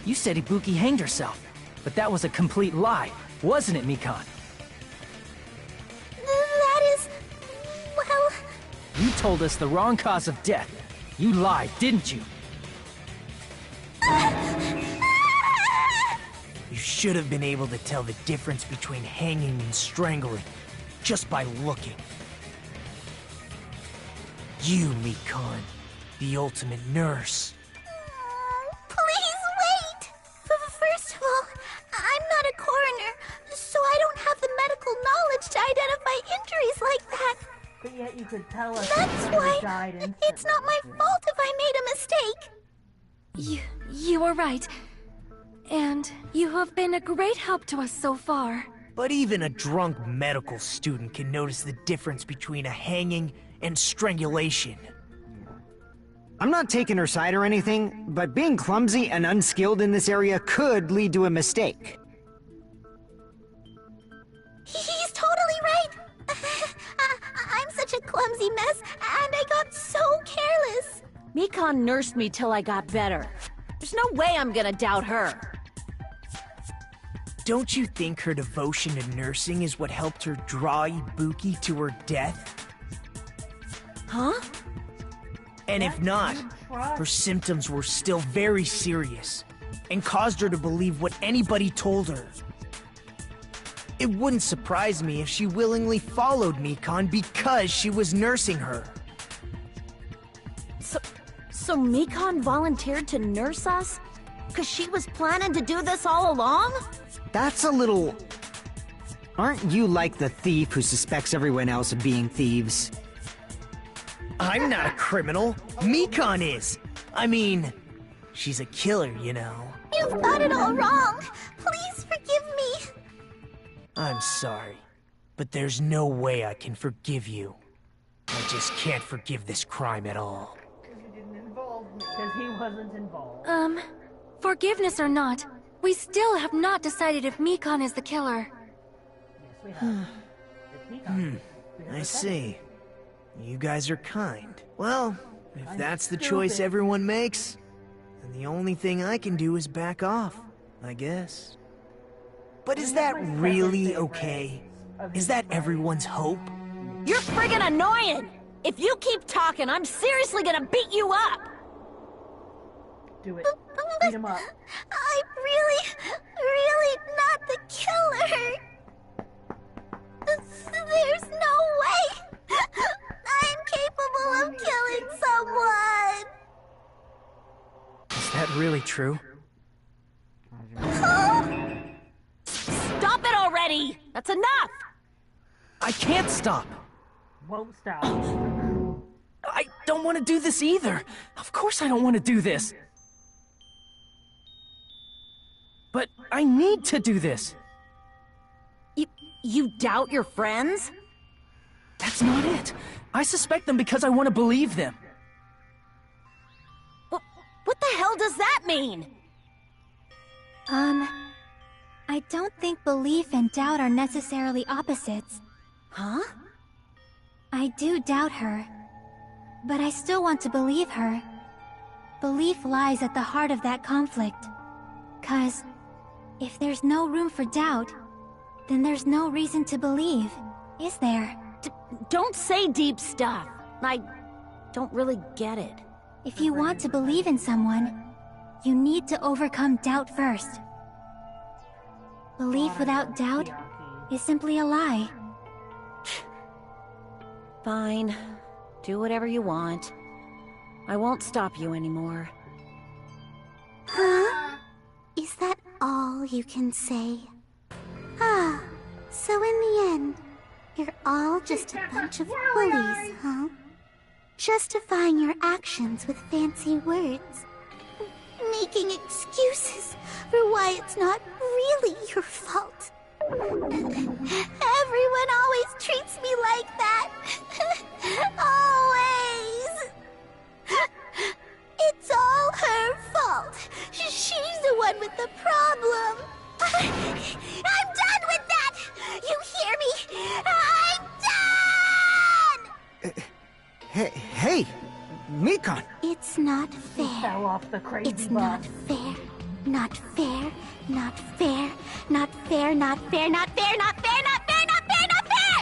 You said Ibuki hanged herself, but that was a complete lie, wasn't it, Mikan? That is... well... You told us the wrong cause of death. You lied, didn't you? You should have been able to tell the difference between hanging and strangling, just by looking. You, Mikan, the ultimate nurse. Please wait! First of all, I'm not a coroner, so I don't have the medical knowledge to identify injuries like that. But yet you could tell us That's that why he died instantly. it's not my fault if I made a mistake. You were right. And you have been a great help to us so far. But even a drunk medical student can notice the difference between a hanging and strangulation. I'm not taking her side or anything, but being clumsy and unskilled in this area could lead to a mistake. He's totally right. I'm such a clumsy mess, and I got so careless. Mikon nursed me till I got better. There's no way I'm gonna doubt her. Don't you think her devotion to nursing is what helped her draw Ibuki to her death? Huh? And if not, her symptoms were still very serious and caused her to believe what anybody told her. It wouldn't surprise me if she willingly followed Mikon because she was nursing her. So Mikon volunteered to nurse us? Cause she was planning to do this all along? That's a little... Aren't you like the thief who suspects everyone else of being thieves? I'm not a criminal. Mikon is. I mean, she's a killer, you know. You've got it all wrong. Please forgive me. I'm sorry, but there's no way I can forgive you. I just can't forgive this crime at all. Because he wasn't involved. Forgiveness or not, we still have not decided if Mikon is the killer. I see. You guys are kind. Well, if that's the choice everyone makes, then the only thing I can do is back off, I guess. But is that really okay? Is that everyone's hope? You're friggin' annoying! If you keep talking, I'm seriously gonna beat you up! Do it. Beat him up. I'm really not the killer. There's no way. I'm capable of killing someone. Is that really true? Stop it already! That's enough! I can't stop! Won't stop. I don't want to do this either. Of course I don't want to do this. But I need to do this. You doubt your friends? That's not it. I suspect them because I want to believe them. What the hell does that mean? I don't think belief and doubt are necessarily opposites. Huh? I do doubt her, but I still want to believe her. Belief lies at the heart of that conflict. 'Cause if there's no room for doubt, then there's no reason to believe, is there? Don't say deep stuff. I don't really get it. If you want to believe in someone, you need to overcome doubt first. Belief without doubt is simply a lie. Fine. Do whatever you want. I won't stop you anymore. Huh? Is that all you can say? Ah, so in the end, you're all just a bunch of bullies, huh? Justifying your actions with fancy words. Making excuses for why it's not really your fault. Everyone always treats me like that. Always. It's all her fault. She's the one with the problem. I'm done with that! You hear me? I'm done! Hey, Mikon! It's not fair. He fell off the crazy It's bus. not fair. Not fair. Not fair. Not fair. Not fair. Not fair. Not fair. Not fair. Not fair. Not fair!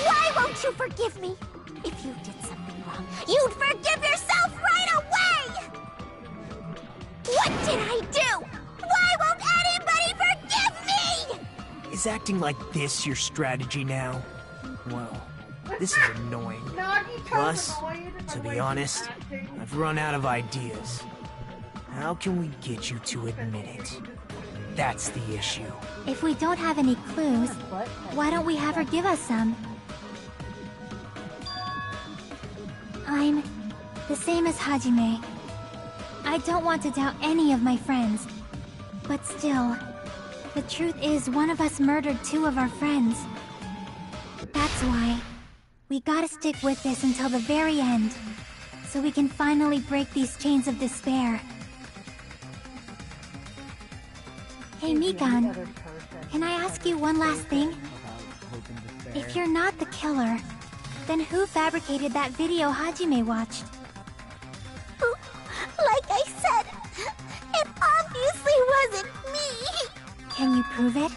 Why won't you forgive me? If you did something wrong, you'd forgive yourself right away! What did I do? Why won't anybody forgive me? Is acting like this your strategy now? Well, this is annoying. Plus, to be honest, I've run out of ideas. How can we get you to admit it? That's the issue. If we don't have any clues, why don't we have her give us some? I'm the same as Hajime. I don't want to doubt any of my friends. But still, the truth is one of us murdered 2 of our friends. That's why we gotta stick with this until the very end, so we can finally break these chains of despair. Hey, Mikan, can I ask you one last thing? If you're not the killer, then who fabricated that video Hajime watched? Like I said, it obviously wasn't me. Can you prove it?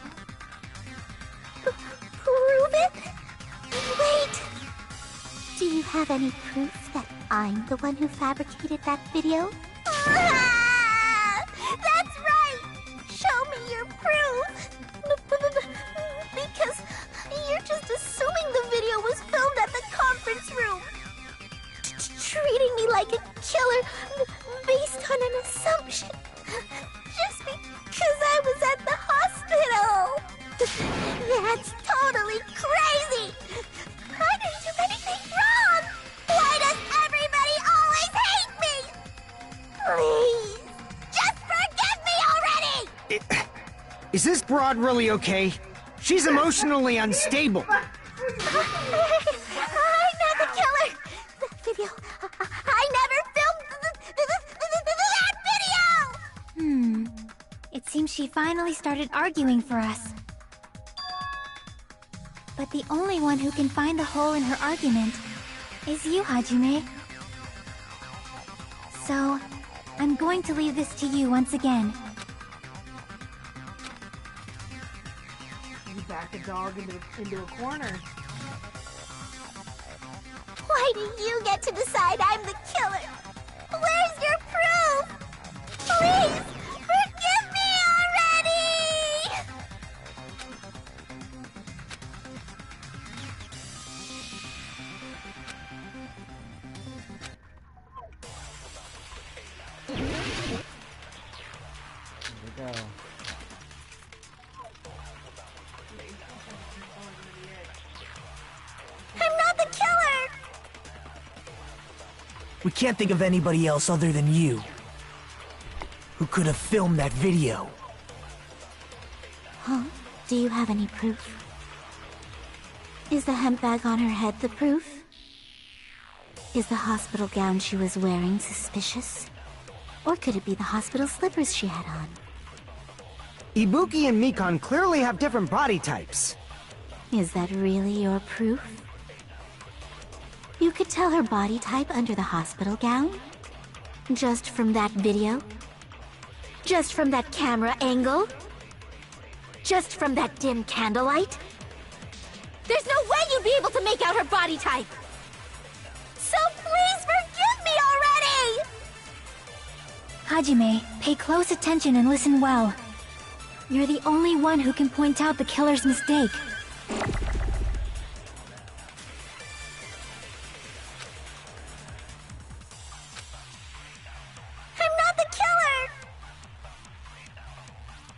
Prove it? Wait. Do you have any proof that I'm the one who fabricated that video? Ah! That's right! Show me your proof! Because you're just assuming the video was filmed at the conference room. Treating me like a killer based on an assumption. Just because I was at the hospital. That's totally crazy! I didn't do anything wrong! Why does everybody always hate me? Please, just forgive me already! Is this broad really okay? She's emotionally unstable. I'm not the killer! That video... I never filmed that video! It seems she finally started arguing for us. But the only one who can find the hole in her argument is you, Hajime. So, I'm going to leave this to you once again. You back the dog into a corner. Why do you get to decide I'm the killer? Where's your proof? Please, forgive me already! Here we go. I'm not the killer! We can't think of anybody else other than you who could have filmed that video. Huh? Do you have any proof? Is the hemp bag on her head the proof? Is the hospital gown she was wearing suspicious? Or could it be the hospital slippers she had on? Ibuki and Mikan clearly have different body types. Is that really your proof? You could tell her body type under the hospital gown? Just from that video? Just from that camera angle? Just from that dim candlelight? There's no way you'd be able to make out her body type! So please forgive me already! Hajime, pay close attention and listen well. You're the only one who can point out the killer's mistake. I'm not the killer!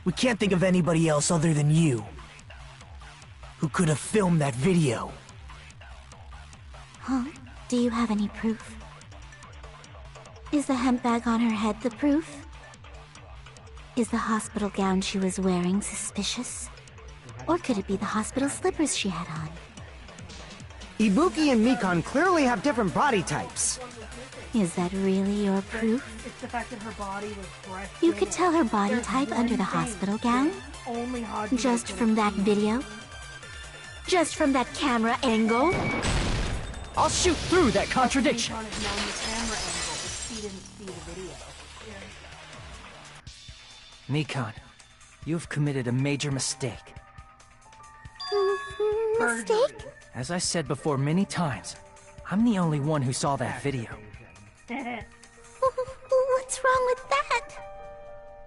We can't think of anybody else other than you who could have filmed that video. Huh? Do you have any proof? Is the hemp bag on her head the proof? Is the hospital gown she was wearing suspicious? Or could it be the hospital slippers she had on? Ibuki and Mikan clearly have different body types. Is that really your proof? It's the fact that her body was fresh. You could tell her body type under the hospital gown? Only Hajime Just could from have that video? Just from that camera angle? I'll shoot through that contradiction. Mikan has known the camera angle, but she didn't see the video. Mikan, you've committed a major mistake. Mistake? As I said before many times, I'm the only one who saw that video. What's wrong with that?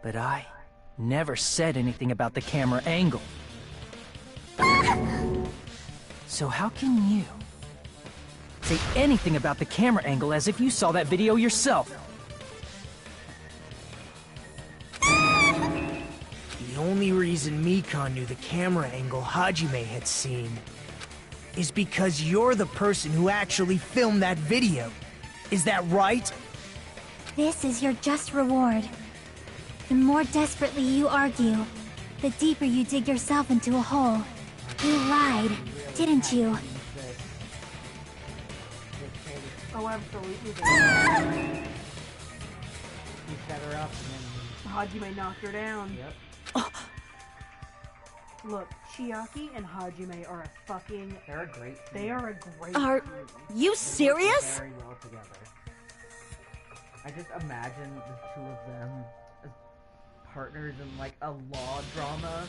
But I never said anything about the camera angle. So how can you say anything about the camera angle as if you saw that video yourself? The only reason Mikan knew the camera angle Hajime had seen is because you're the person who actually filmed that video. Is that right? This is your just reward. The more desperately you argue, the deeper you dig yourself into a hole. You lied, didn't you? Oh, absolutely. He set her up and then... Hajime knocked her down. Yep. Look, Chiaki and Hajime are a fucking... They're a great team. They are a great Are team. you serious? Very well together. I just imagine the two of them as partners in like a law drama.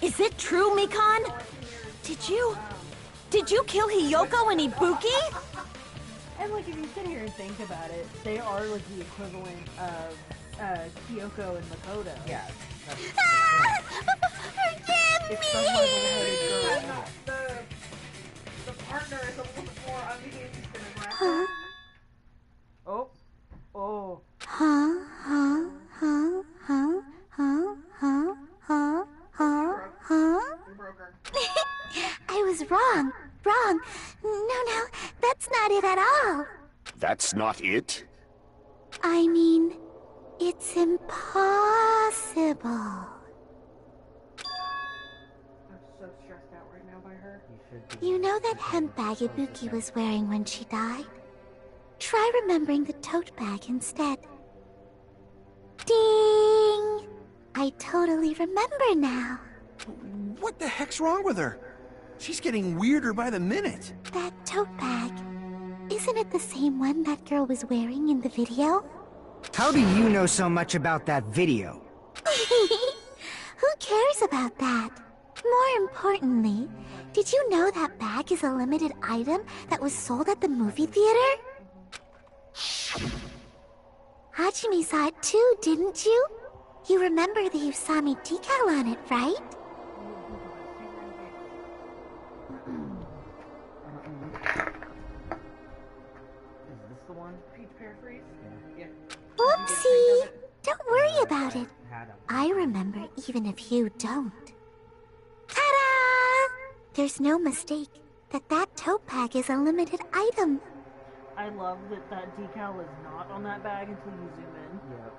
Is it true, Mikan? Did you kill Hiyoko and Ibuki? And like, if you sit here and think about it, they are like the equivalent of Kyoko and Makoto. Yeah. Forgive It's me! some level-headed girl. The partner is a little bit more unhinged than aggressive. Huh? Oh. Oh. Huh? Huh? Huh? Huh? Huh? Huh? Huh? Huh? Huh? I was wrong. Wrong. No, that's not it at all. That's not it? I mean, it's impossible. I'm so stressed out right now by her. You know that hemp bag Ibuki was wearing when she died? Try remembering the tote bag instead. Ding! I totally remember now. What the heck's wrong with her? She's getting weirder by the minute. That tote bag. Isn't it the same one that girl was wearing in the video? How do you know so much about that video? Who cares about that? More importantly, did you know that bag is a limited item that was sold at the movie theater? Hajime saw it too, didn't you? You remember the Usami decal on it, right? Is this the one? Peach paraphrase? Yeah. Whoopsie! Don't worry about it. Had him. I remember even if you don't. Ta-da! There's no mistake that tote bag is a limited item. I love that decal is not on that bag until you zoom in. Yep.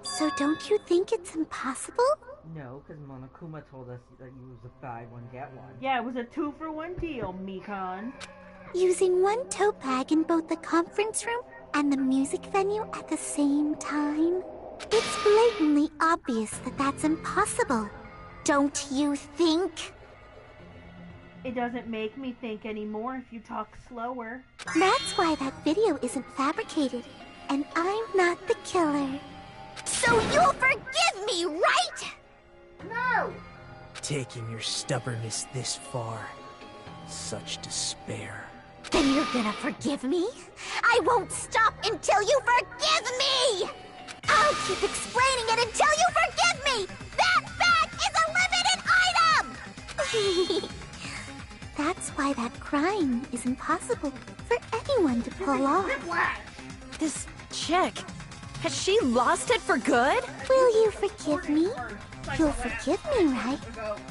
So don't you think it's impossible? No, because Monokuma told us that you was a buy one, get one. Yeah, it was a 2-for-1 deal, Mikan. Using one tote bag in both the conference room and the music venue at the same time? It's blatantly obvious that that's impossible. Don't you think? It doesn't make me think anymore if you talk slower. That's why that video isn't fabricated, and I'm not the killer. So you'll forgive me, right? No! Taking your stubbornness this far. Such despair. Then you're gonna forgive me? I won't stop until you forgive me! I'll keep explaining it until you forgive me! That bag is a limited item! That's why that crime is impossible for anyone to pull off. This chick, has she lost it for good? Will you forgive me? You'll forgive me, right?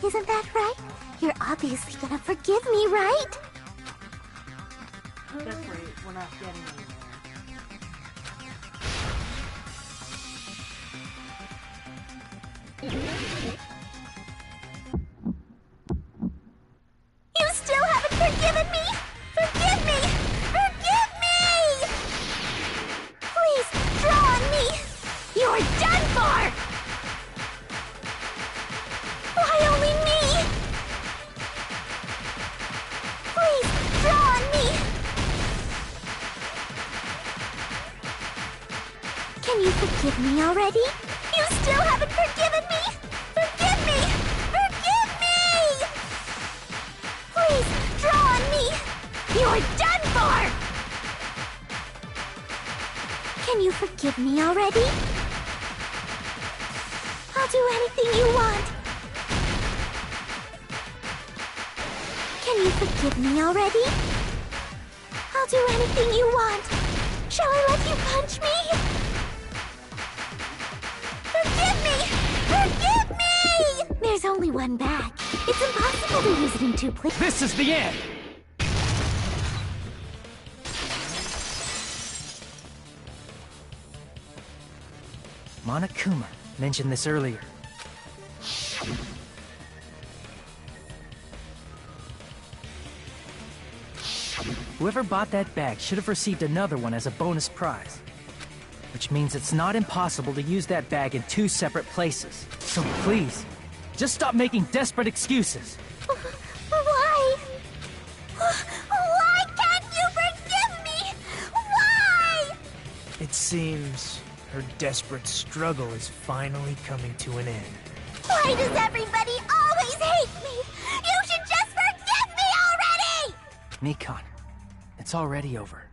Isn't that right? You're obviously gonna forgive me, right? That's right, we're not getting anywhere. You still haven't forgiven me! Forgive me! Forgive me! Please, draw on me! You're done for! Why only me? Please, draw on me! Can you forgive me already? You still haven't forgiven me! Forgive me! Forgive me! Please, draw on me! You're done for! Can you forgive me already? I'll do anything you want. Can you forgive me already? I'll do anything you want. Shall I let you punch me? Forgive me! Forgive me! There's only one bag. It's impossible to use it in two places. This is the end! Monokuma mentioned this earlier. Whoever bought that bag should have received another one as a bonus prize. Which means it's not impossible to use that bag in 2 separate places. So please, just stop making desperate excuses. Why? Why can't you forgive me? Why? It seems her desperate struggle is finally coming to an end. Why does everybody always hate me? You should just forgive me already! Mikon, it's already over.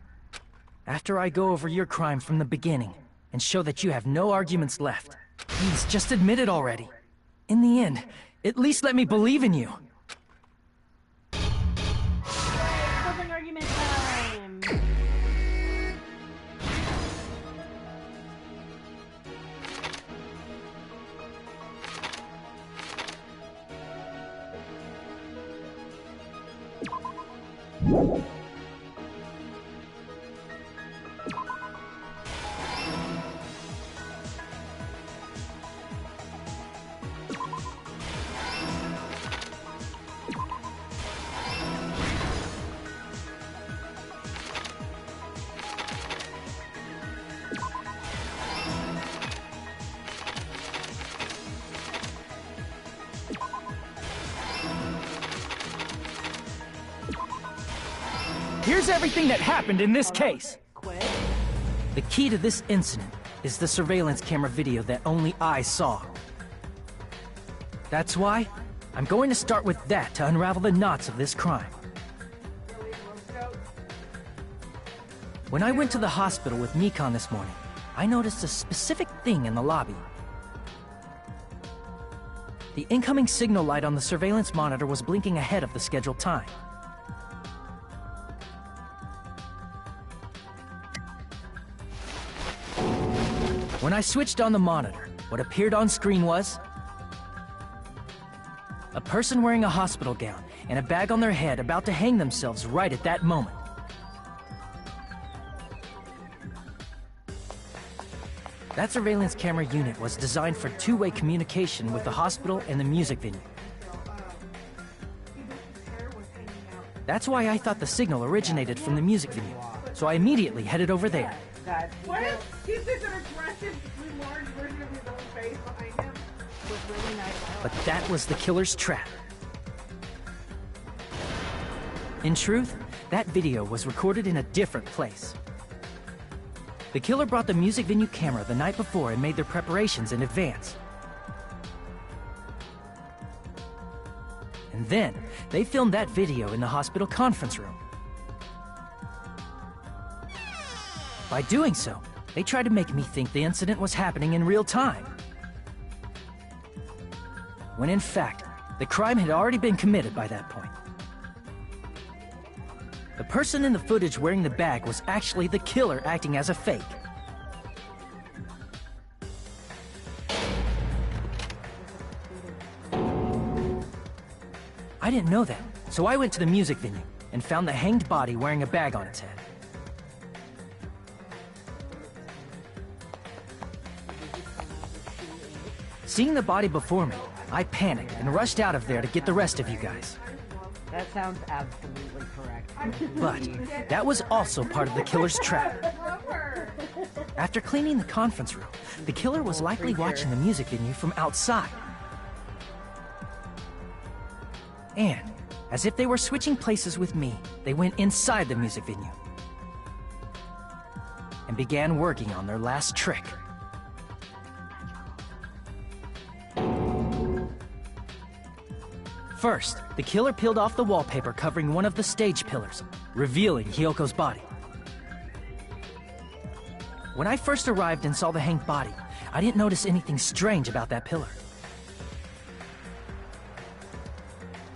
After I go over your crime from the beginning and show that you have no arguments left, please just admit it already. In the end, at least let me believe in you. Closing argument time. Here's everything that happened in this case. The key to this incident is the surveillance camera video that only I saw. That's why I'm going to start with that to unravel the knots of this crime. When I went to the hospital with Mikon this morning, I noticed a specific thing in the lobby. The incoming signal light on the surveillance monitor was blinking ahead of the scheduled time. When I switched on the monitor, what appeared on screen was a person wearing a hospital gown and a bag on their head about to hang themselves right at that moment. That surveillance camera unit was designed for two-way communication with the hospital and the music venue. That's why I thought the signal originated from the music venue, so I immediately headed over there. What if he's just an aggressive, large version of his own face behind him? With really nice eyes. But that was the killer's trap. In truth, that video was recorded in a different place. The killer brought the music venue camera the night before and made their preparations in advance. And then, they filmed that video in the hospital conference room. By doing so, they tried to make me think the incident was happening in real time. When in fact, the crime had already been committed by that point. The person in the footage wearing the bag was actually the killer acting as a fake. I didn't know that, so I went to the music venue and found the hanged body wearing a bag on its head. Seeing the body before me, I panicked and rushed out of there to get the rest of you guys. That sounds absolutely correct. But that was also part of the killer's trap. After cleaning the conference room, the killer was likely watching the music venue from outside. And, as if they were switching places with me, they went inside the music venue and began working on their last trick. First, the killer peeled off the wallpaper covering one of the stage pillars, revealing Hyoko's body. When I first arrived and saw the hanged body, I didn't notice anything strange about that pillar.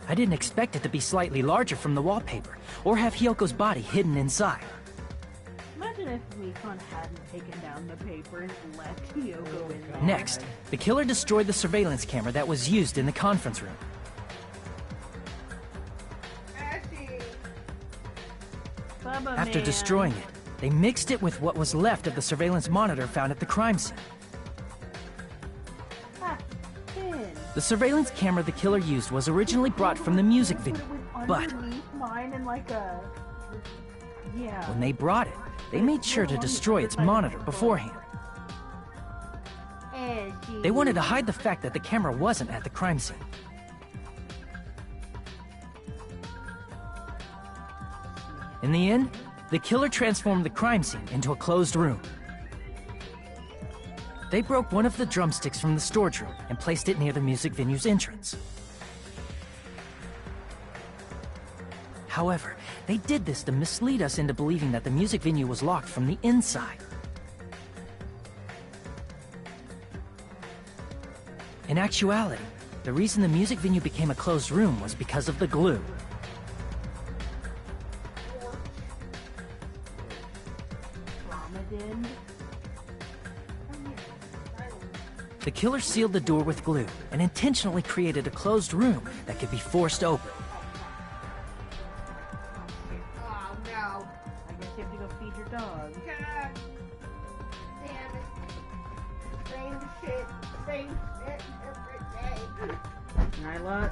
I didn't expect it to be slightly larger from the wallpaper, or have Hyoko's body hidden inside. Imagine if Mikon hadn't taken down the paper and left Hyoko in there. Next, the killer destroyed the surveillance camera that was used in the conference room. After destroying it, they mixed it with what was left of the surveillance monitor found at the crime scene. The surveillance camera the killer used was originally brought from the music video, but mine and like a... Yeah. when they brought it, they made sure to destroy its monitor beforehand. They wanted to hide the fact that the camera wasn't at the crime scene. In the end, the killer transformed the crime scene into a closed room. They broke one of the drumsticks from the storage room and placed it near the music venue's entrance. However, they did this to mislead us into believing that the music venue was locked from the inside. In actuality, the reason the music venue became a closed room was because of the glue. The killer sealed the door with glue and intentionally created a closed room that could be forced open. Oh no. I guess you have to go feed your dog. God damn it. Same shit every day. Nyla.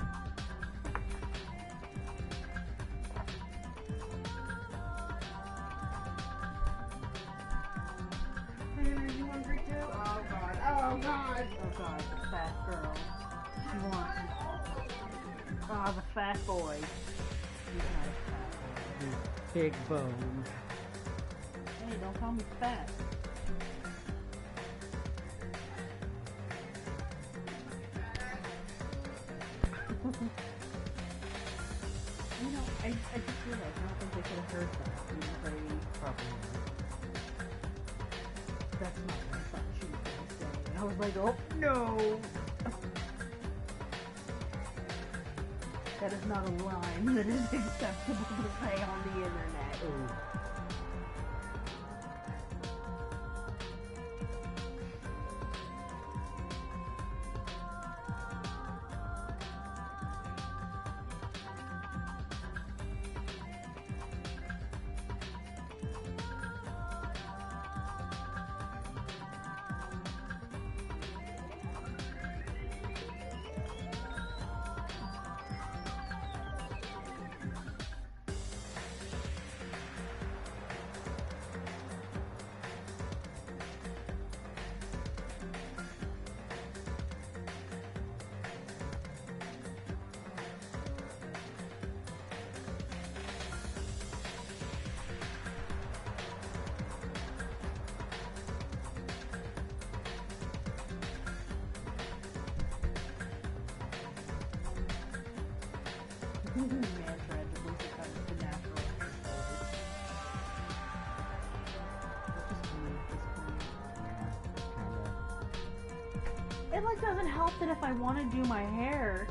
Are you hungry too? Oh god. Oh god. Oh god, the fat girl. She wants... Oh, the fat boy. He's not fat. He's big boned. Hey, don't call me fat. You know, I just realized I don't think they could have heard that. Being very probably. That's not what I thought she was going to say. I was like, oh no! That is not a line that is acceptable to say on the internet. Ooh. It like doesn't help that if I want to do my hair,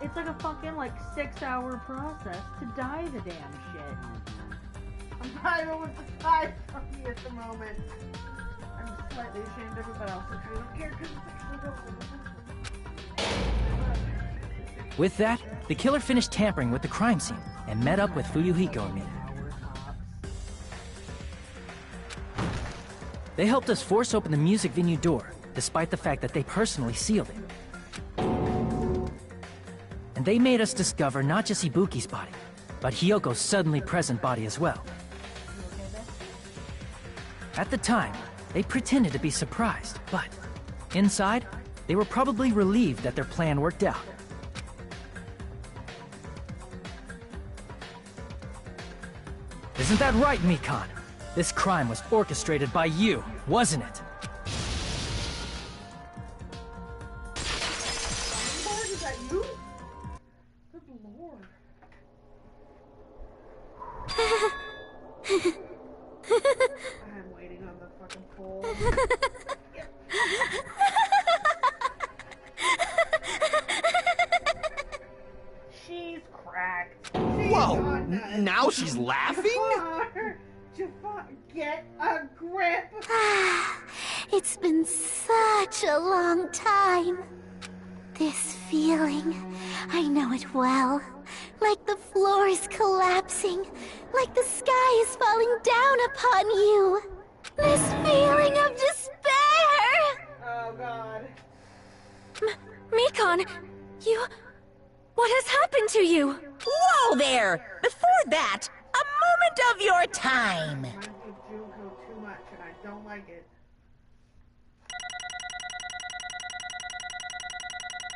it's like a fucking like 6-hour process to dye the damn shit. I'm tired with the side from me at the moment. I'm slightly ashamed of it, but I also kind of don't care because it's actually With that, the killer finished tampering with the crime scene and met up with Fuyuhiko and me. They helped us force open the music venue door, despite the fact that they personally sealed it. And they made us discover not just Ibuki's body, but Hyoko's suddenly present body as well. At the time, they pretended to be surprised, but inside, they were probably relieved that their plan worked out. Isn't that right, Mikan? This crime was orchestrated by you, wasn't it? Lord, is that you? Good lord. I'm waiting on the fucking pole. She's cracked. Whoa! Now she's laughing? Jafar, get a grip! It's been such a long time. This feeling, I know it well. Like the floor is collapsing, like the sky is falling down upon you. This feeling of despair! Oh god. Mikon, you... What has happened to you? Whoa there! Before that, a moment of your time. Reminds me of Junko too much, and I don't like it.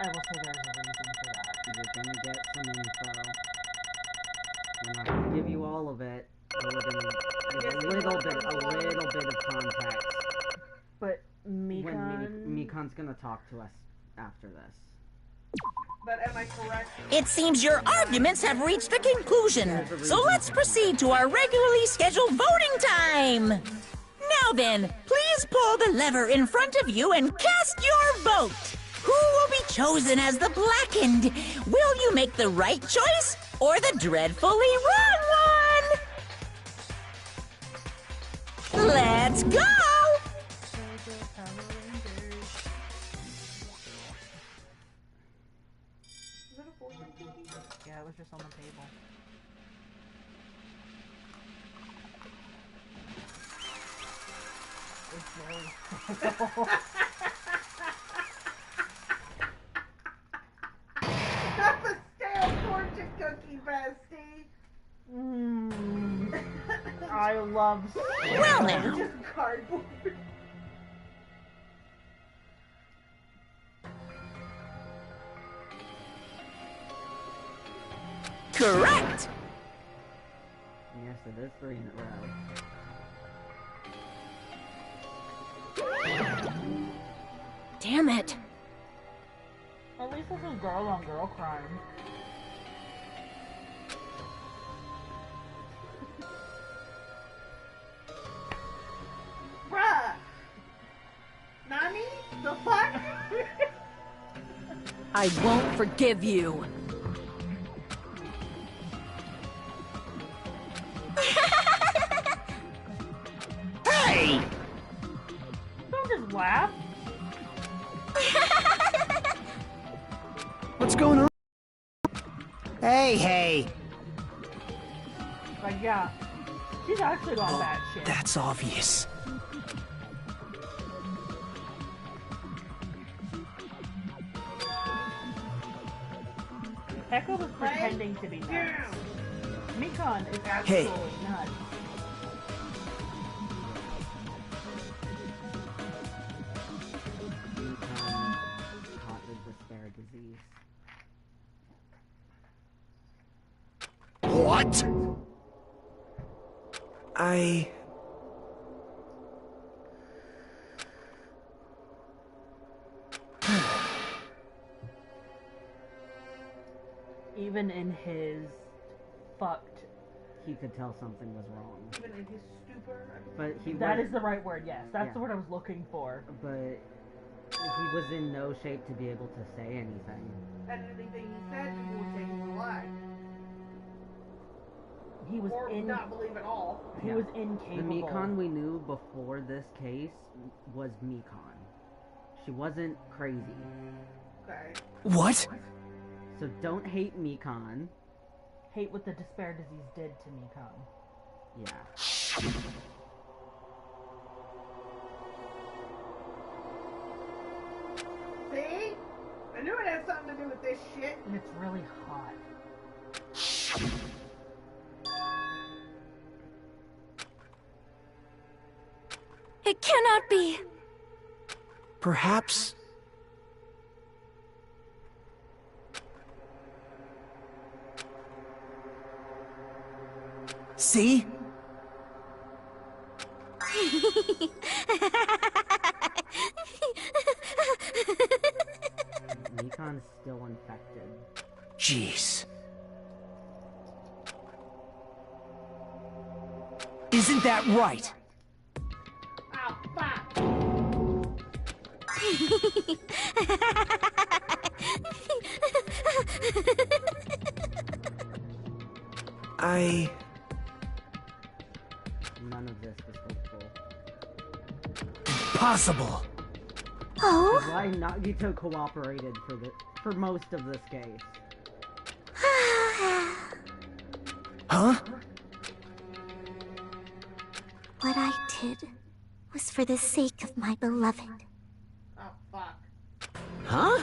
I will say there's a reason for that. You're gonna get some info. We're not gonna give you all of it. But we're gonna give a little bit of context. But Mikon... Mikon's gonna talk to us after this. But am I correct? It seems your arguments have reached a conclusion, so let's proceed to our regularly scheduled voting time. Now then, please pull the lever in front of you and cast your vote. Who will be chosen as the blackened? Will you make the right choice or the dreadfully wrong one? Let's go! Yeah, it was just on the table. It's very That's a stale fortune cookie, bestie. I love Well now. Just cardboard. Correct! Yes, it is 3 in a row. Damn it. At least this is girl on girl crime. Bruh! Nani? The fuck? I won't forgive you. Hey! Don't just laugh. What's going on? Hey! Like, yeah. She's actually on that shit. That's obvious. Echo was pretending to be nuts. Mikon is Hey. absolutely nuts. Mikon caught the despair disease. What? Even in his fucked... He could tell something was wrong. Even in his stupor. But he That was, is the right word, yes. That's the word I was looking for. But he was in no shape to be able to say anything. And anything he said, people would take him for a lie. He was Or not believe at all. He was incapable. The Mikon we knew before this case was Mikon. She wasn't crazy. Okay. What? So don't hate Mikon. Hate what the despair disease did to Mikon. Yeah. See? I knew it had something to do with this shit. And it's really hot. It cannot be. Perhaps. See? Mikon's still infected. Jeez. Isn't that right? Oh, fuck. None of this was hopeful. Impossible. Oh? Why Nagito cooperated for most of this case. Huh? What I did was for the sake of my beloved. Oh, fuck. Huh?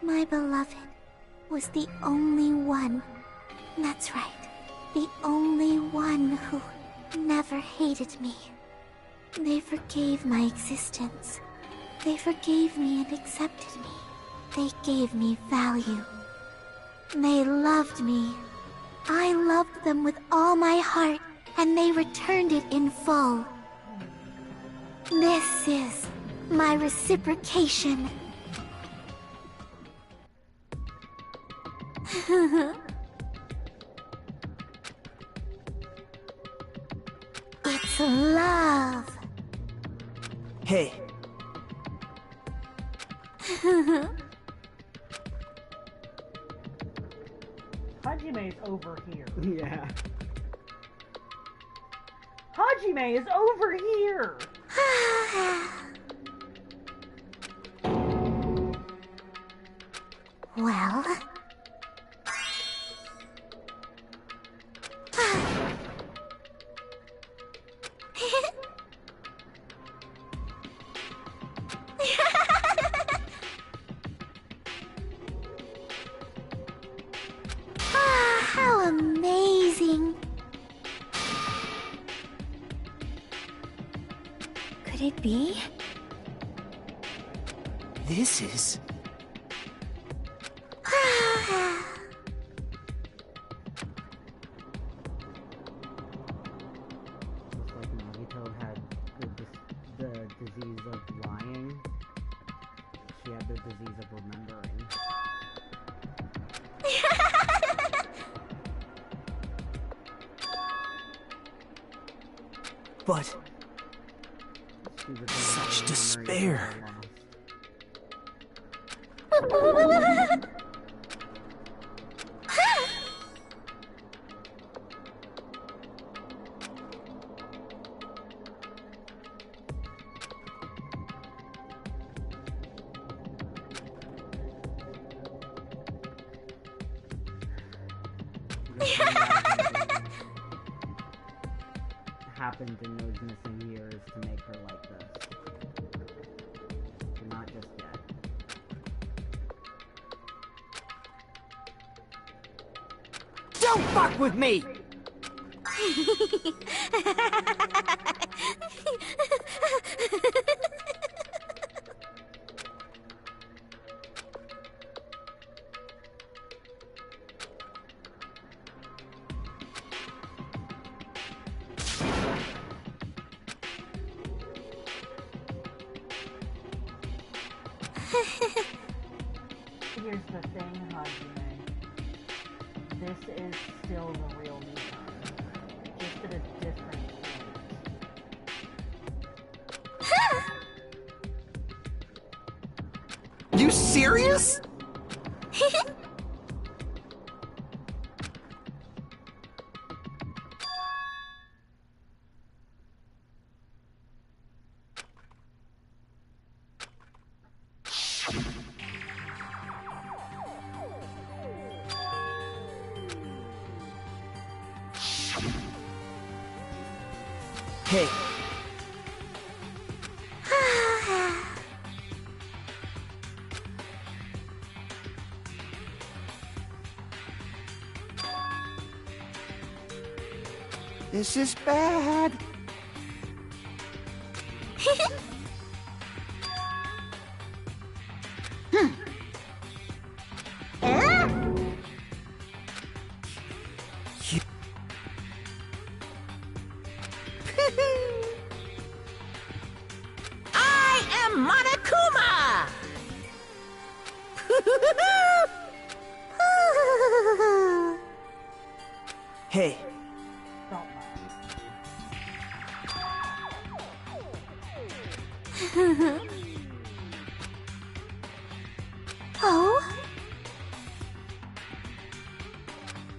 My beloved was the only one. That's right. The only one who never hated me. They forgave my existence. They forgave me and accepted me. They gave me value. They loved me. I loved them with all my heart, and they returned it in full. This is my reciprocation. It's love. Hey. Hajime's over here. Yeah. Hajime is over here! Well... How amazing! Could it be? This is... Just like Nagito had the disease of lying, she had the disease of remembering. But... such despair. Happened in those missing years to make her like this. Not just yet. Don't fuck with me! Here's the thing, Hajime. This is still the real Nissan. Just at a different point. You serious? Hey. This is bad. I am Monokuma! Hey. Oh?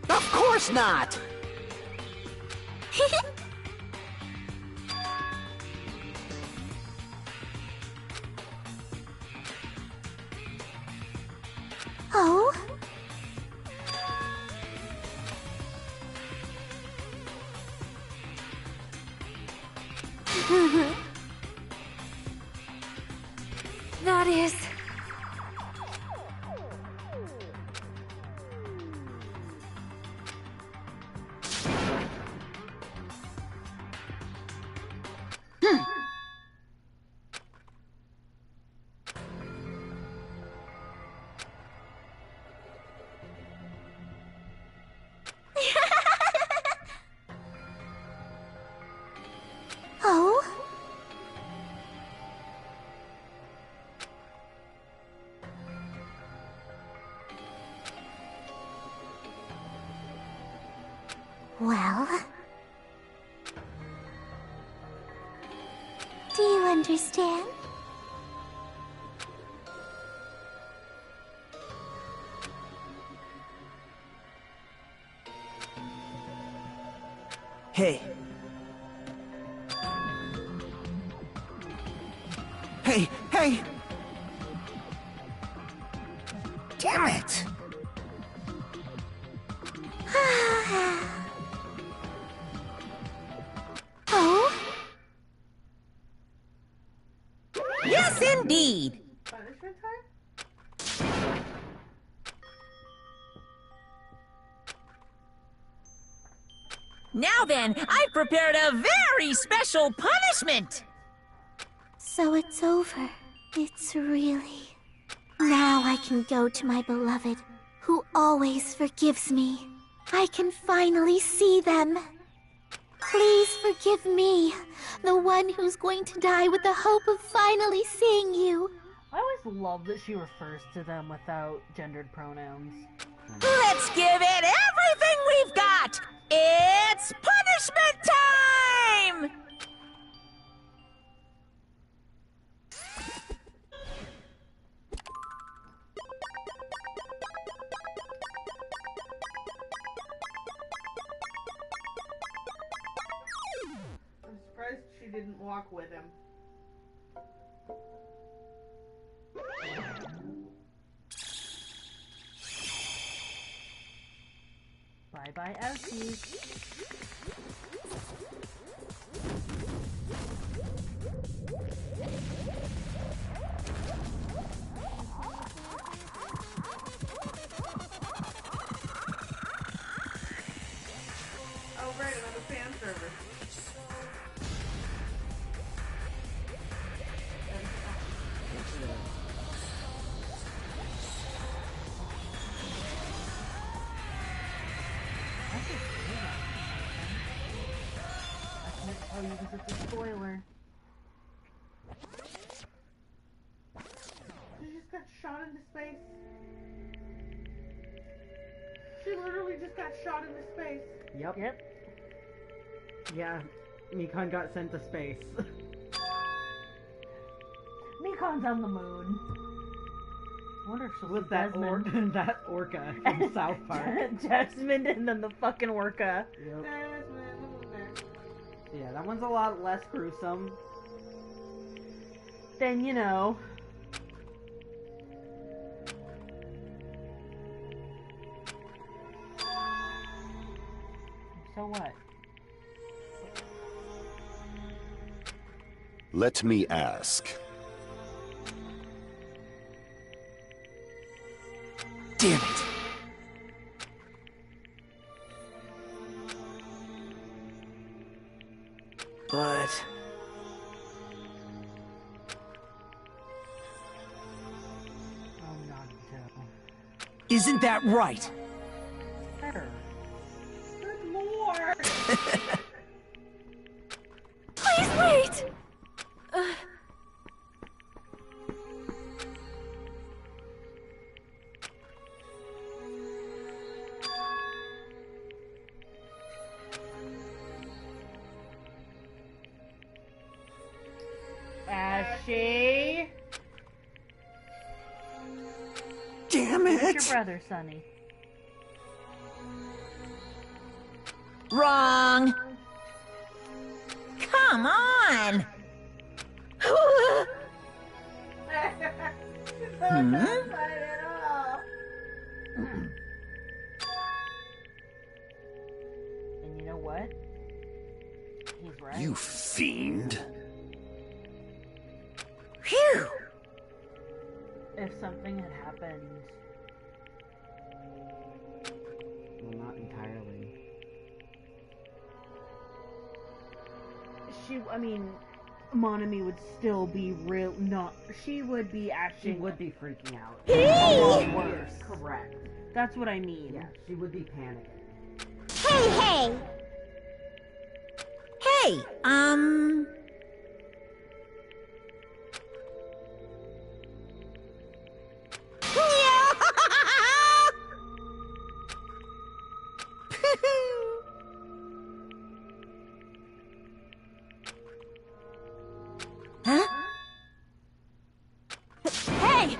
Of course not! Oh? That is... Oh? Well... Do you understand? Hey. Hey, hey! Damn it! Oh? Yes, indeed. Punishment time? Now then, I've prepared a very special punishment. So it's over. It's really... Now I can go to my beloved, who always forgives me. I can finally see them. Please forgive me, the one who's going to die with the hope of finally seeing you. I always love that she refers to them without gendered pronouns. Let's give it everything we've got. It's punishment time! I'm surprised she didn't walk with him. Bye-bye, Elsie. Oh, right, another fan service. Oh, you can set the spoiler. She just got shot into space. She literally just got shot into space. Yep. Yep. Yeah, Mikon got sent to space. Mikon's on the moon. I wonder if she'll With see that Desmond. that orca from South Park. Desmond and then the fucking orca. Yep. Desmond. Yeah, that one's a lot less gruesome. Then, you know. So what? Let me ask. Damn it! But... Oh, not Joe. Isn't that right? Better. There's more! Please wait! Ashy. Damn it! Where's your brother, Sonny? Wrong. Come on. Not satisfied at all. And you know what? He's right. You fiend. something had happened. Well, not entirely. I mean, Monami would still be she would be She acting... would be freaking out. Hey! A lot worse. Correct. That's what I mean. Yeah, she would be panicking. Hey, hey! Hey, Huh? Hey!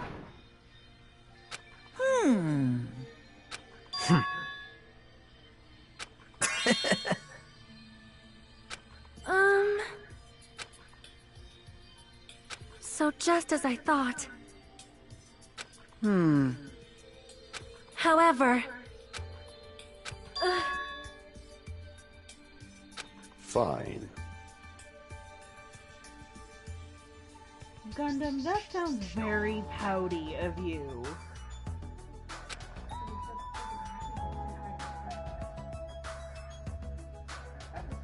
So just as I thought. However... Fine. Gundam, that sounds very pouty of you.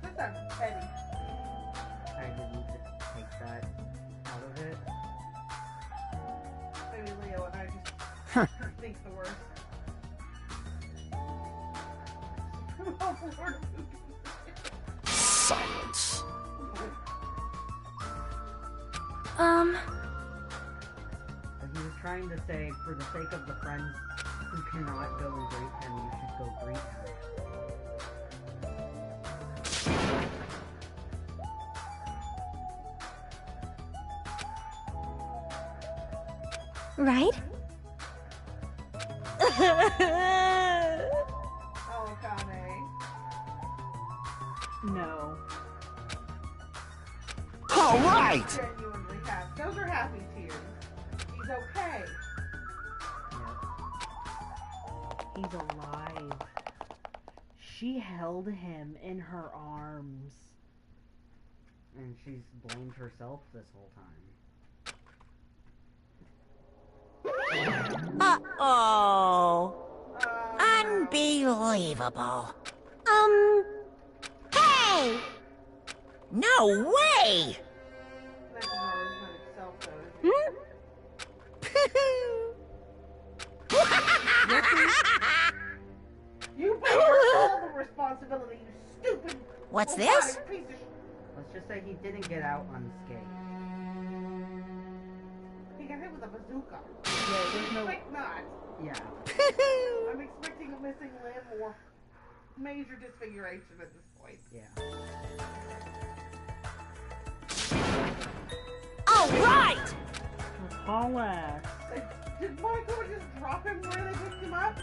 That sounds petty. I didn't take that out of it. Maybe Leo and I just think the worst. Silence. But he was trying to say, for the sake of the friends who cannot go and greet him, you should go greet him. Right? Oh, Kane. No. All right! Genuinely happy. Those are happy tears. He's okay. He's alive. She held him in her arms. And she's blamed herself this whole time. Uh-oh. Unbelievable. Hey! No way! You bear all the responsibility, you stupid. What's this? Piece of Let's just say he didn't get out unscathed. He got hit with a bazooka. Yeah, there's no... Like not. Yeah. I'm expecting a missing limb or major disfiguration at this point. Yeah. All right! Haul ass. Did Michael just drop him where they picked him up?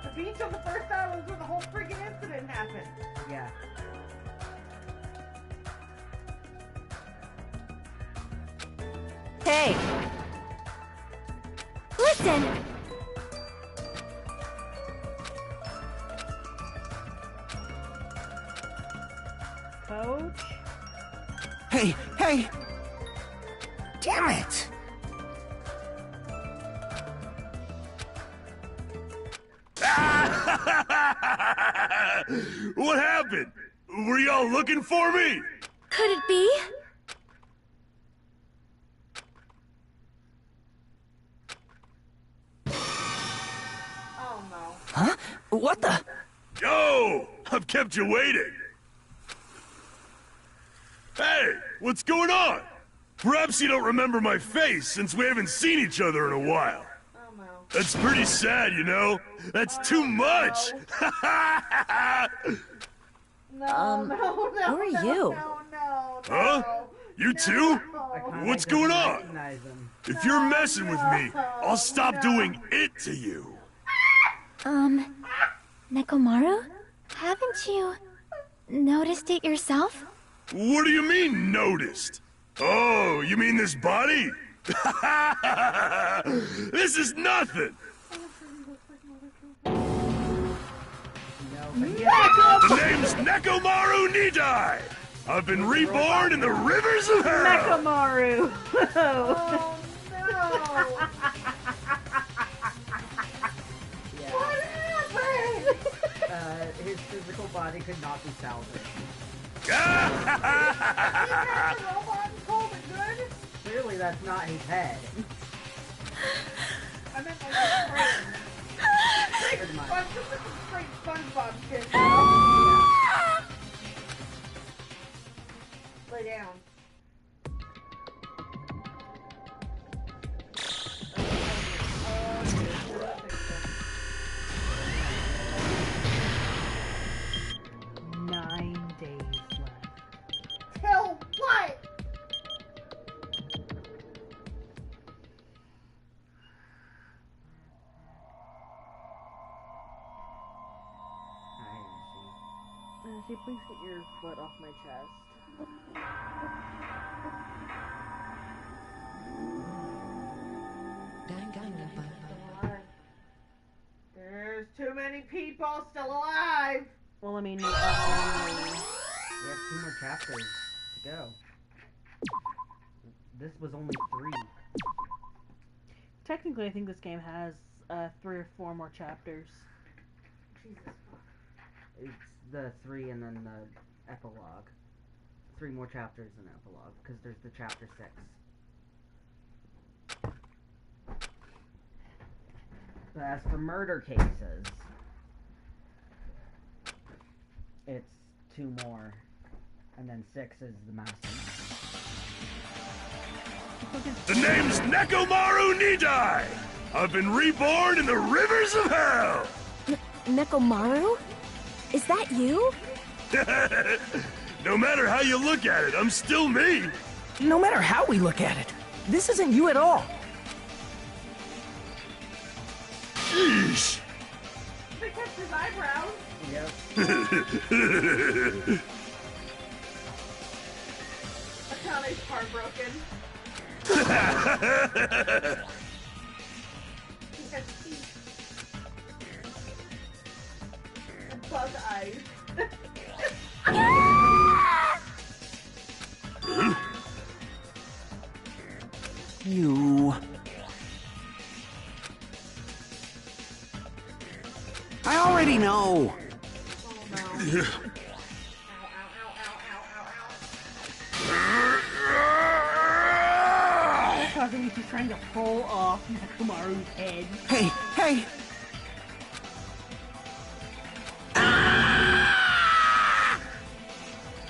The beach on the first island is where the whole freaking incident happened. Yeah. Hey! Listen! Coach? Hey, hey! Damn it! What happened? Were y'all looking for me? Could it be? Oh no. Huh? What the? Yo! I've kept you waiting. Hey, what's going on? Perhaps you don't remember my face since we haven't seen each other in a while. Oh no. That's pretty sad, you know? That's too much! No, who are you? No, Huh? You too? What's going on? Recognize him. If you're messing with me, I'll stop doing it to you. Nekomaru? Haven't you noticed it yourself? What do you mean, noticed? Oh, you mean this body? This is nothing! The name's Nekomaru Nidai! I've been reborn in the rivers of hell! Nekomaru! Oh no! body could not be salvaged. He had the robot and called it good? Clearly that's not his head. I meant like a brain. Pretty much. This is a straight SpongeBob shit. Lay down. 9 days left. Till what? Ashley, please get your foot off my chest. There's too many people still alive. Well, I mean, we We have 2 more chapters to go. This was only 3. technically, I think this game has 3 or 4 more chapters. Jesus fuck. It's the 3 and then the epilogue. 3 more chapters and epilogue, because there's the chapter 6. But as for murder cases, it's 2 more, and then 6 is the mastermind. The name's Nekomaru Nidai! I've been reborn in the rivers of hell! Nekomaru? Is that you? No matter how you look at it, I'm still me! No matter how we look at it, this isn't you at all. Yeesh! They kept his eyebrows. Yep. Akane's heartbroken. He has teeth. And bug eyes. You... I already know! That's how he's trying to pull off Nekomaru's head. Hey, hey!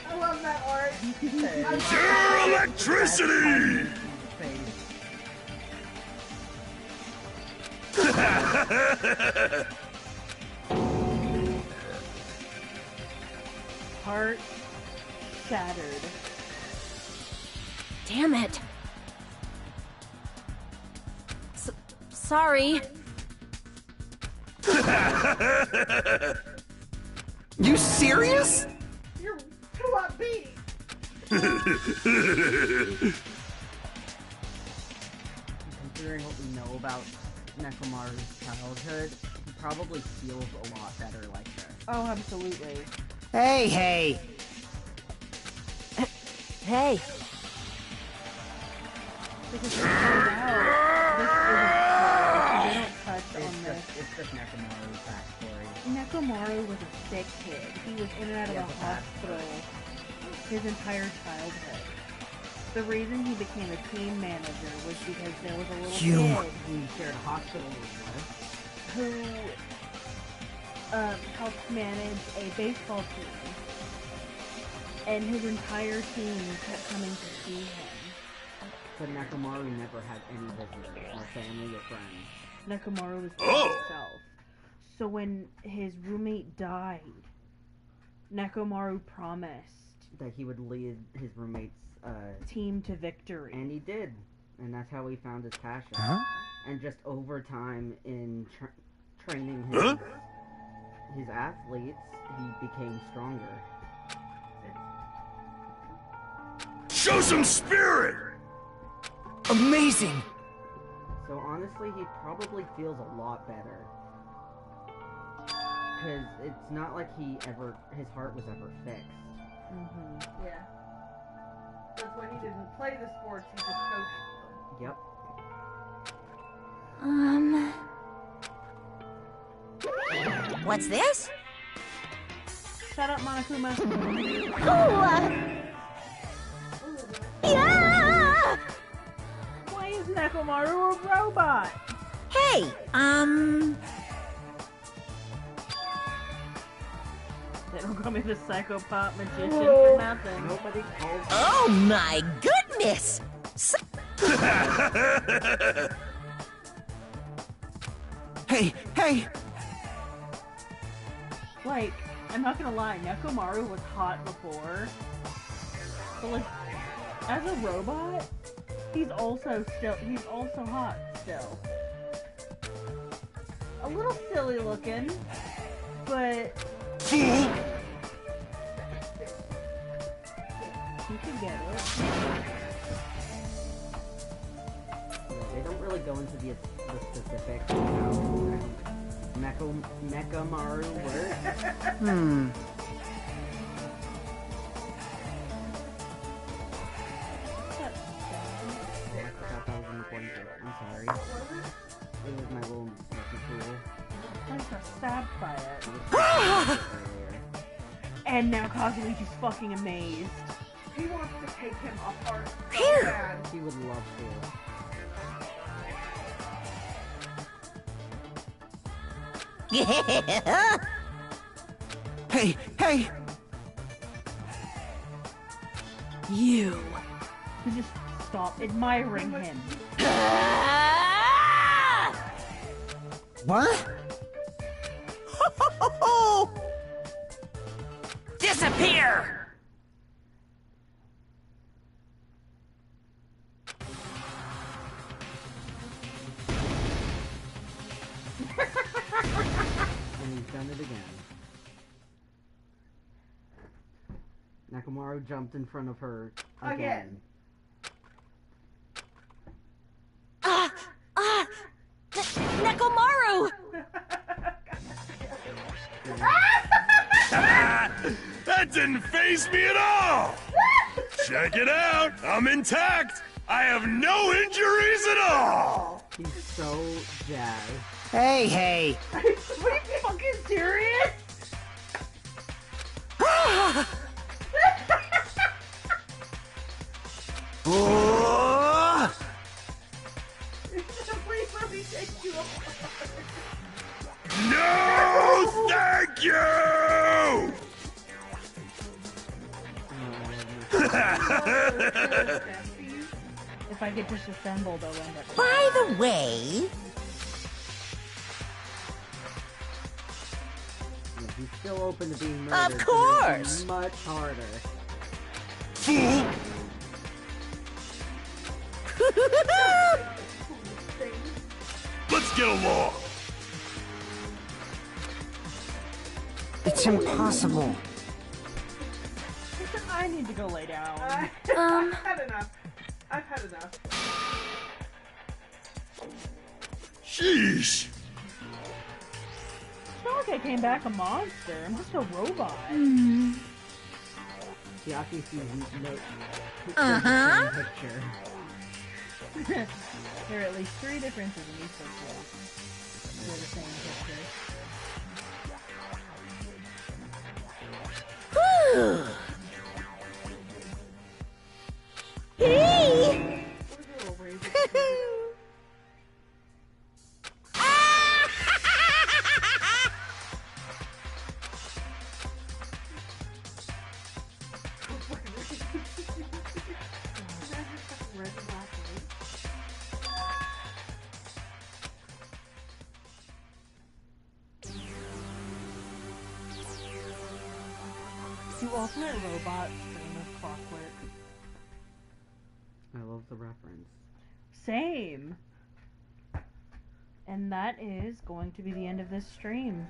I love that art. Pure electricity! Heart shattered. Damn it. Sorry. You serious? You're too upbeat. Considering what we know about Nekomaru's childhood, he probably feels a lot better like this. Oh, absolutely. Hey, hey! Hey. Because it turns out this isn't they don't touch on this. It's just Nekomaru's backstory. Nekomaru was a sick kid. He was in and out of He the has a hospital his entire childhood. The reason he became a team manager was because there was a little kid who he shared hospital with, who helped manage a baseball team. And his entire team kept coming to see him. but Nekomaru never had any visitors, or family or friends. Nekomaru was by himself. So when his roommate died, Nekomaru promised that he would lead his roommate's team to victory. And he did. And that's how he found his passion. Huh? And just over time in training his athletes, he became stronger. Show some spirit! Amazing! So honestly, he probably feels a lot better. Because it's not like his heart was ever fixed. Mm-hmm. Yeah. That's why he didn't play the sports, he just coached them. Yep. What's this? Shut up, Monokuma. Yeah! Why is Nekomaru a robot? Hey, They don't call me the psychopath magician for nothing. Nobody calls me. oh my goodness! Hey! Like, I'm not gonna lie, Nekomaru was hot before. But like, as a robot, he's also hot still. A little silly looking, but you can get it. They don't really go into the specifics of how Nekomaru works. I forgot that was an important bit. I'm sorry. It was my little Sneaky tool. I got stabbed by it. And now Kazuichi's fucking amazed. He wants to take him apart so bad. He would love to. Hey! You. You just stop admiring him. What? Disappear! And he's done it again. Nekomaru jumped in front of her again. Nekomaru! That didn't faze me at all! Check it out! I'm intact! I have no injuries at all! He's so jazzed. Hey! Are you fucking serious? Please let me take you apart. No! Thank you! If I get disassembled, I'll end up. By the way, He's still open to being murdered. Of course. It's much harder. Let's get along! It's impossible. I need to go lay down. I've had enough. I've had enough. Sheesh! It's not like I came back a monster. I'm just a robot. Chiaki sees no picture. There are at least 3 differences in these pictures. They're the same picture. hey! Do alternate robots stream of Clockwork? I love the reference. Same. And that is going to be the end of this stream.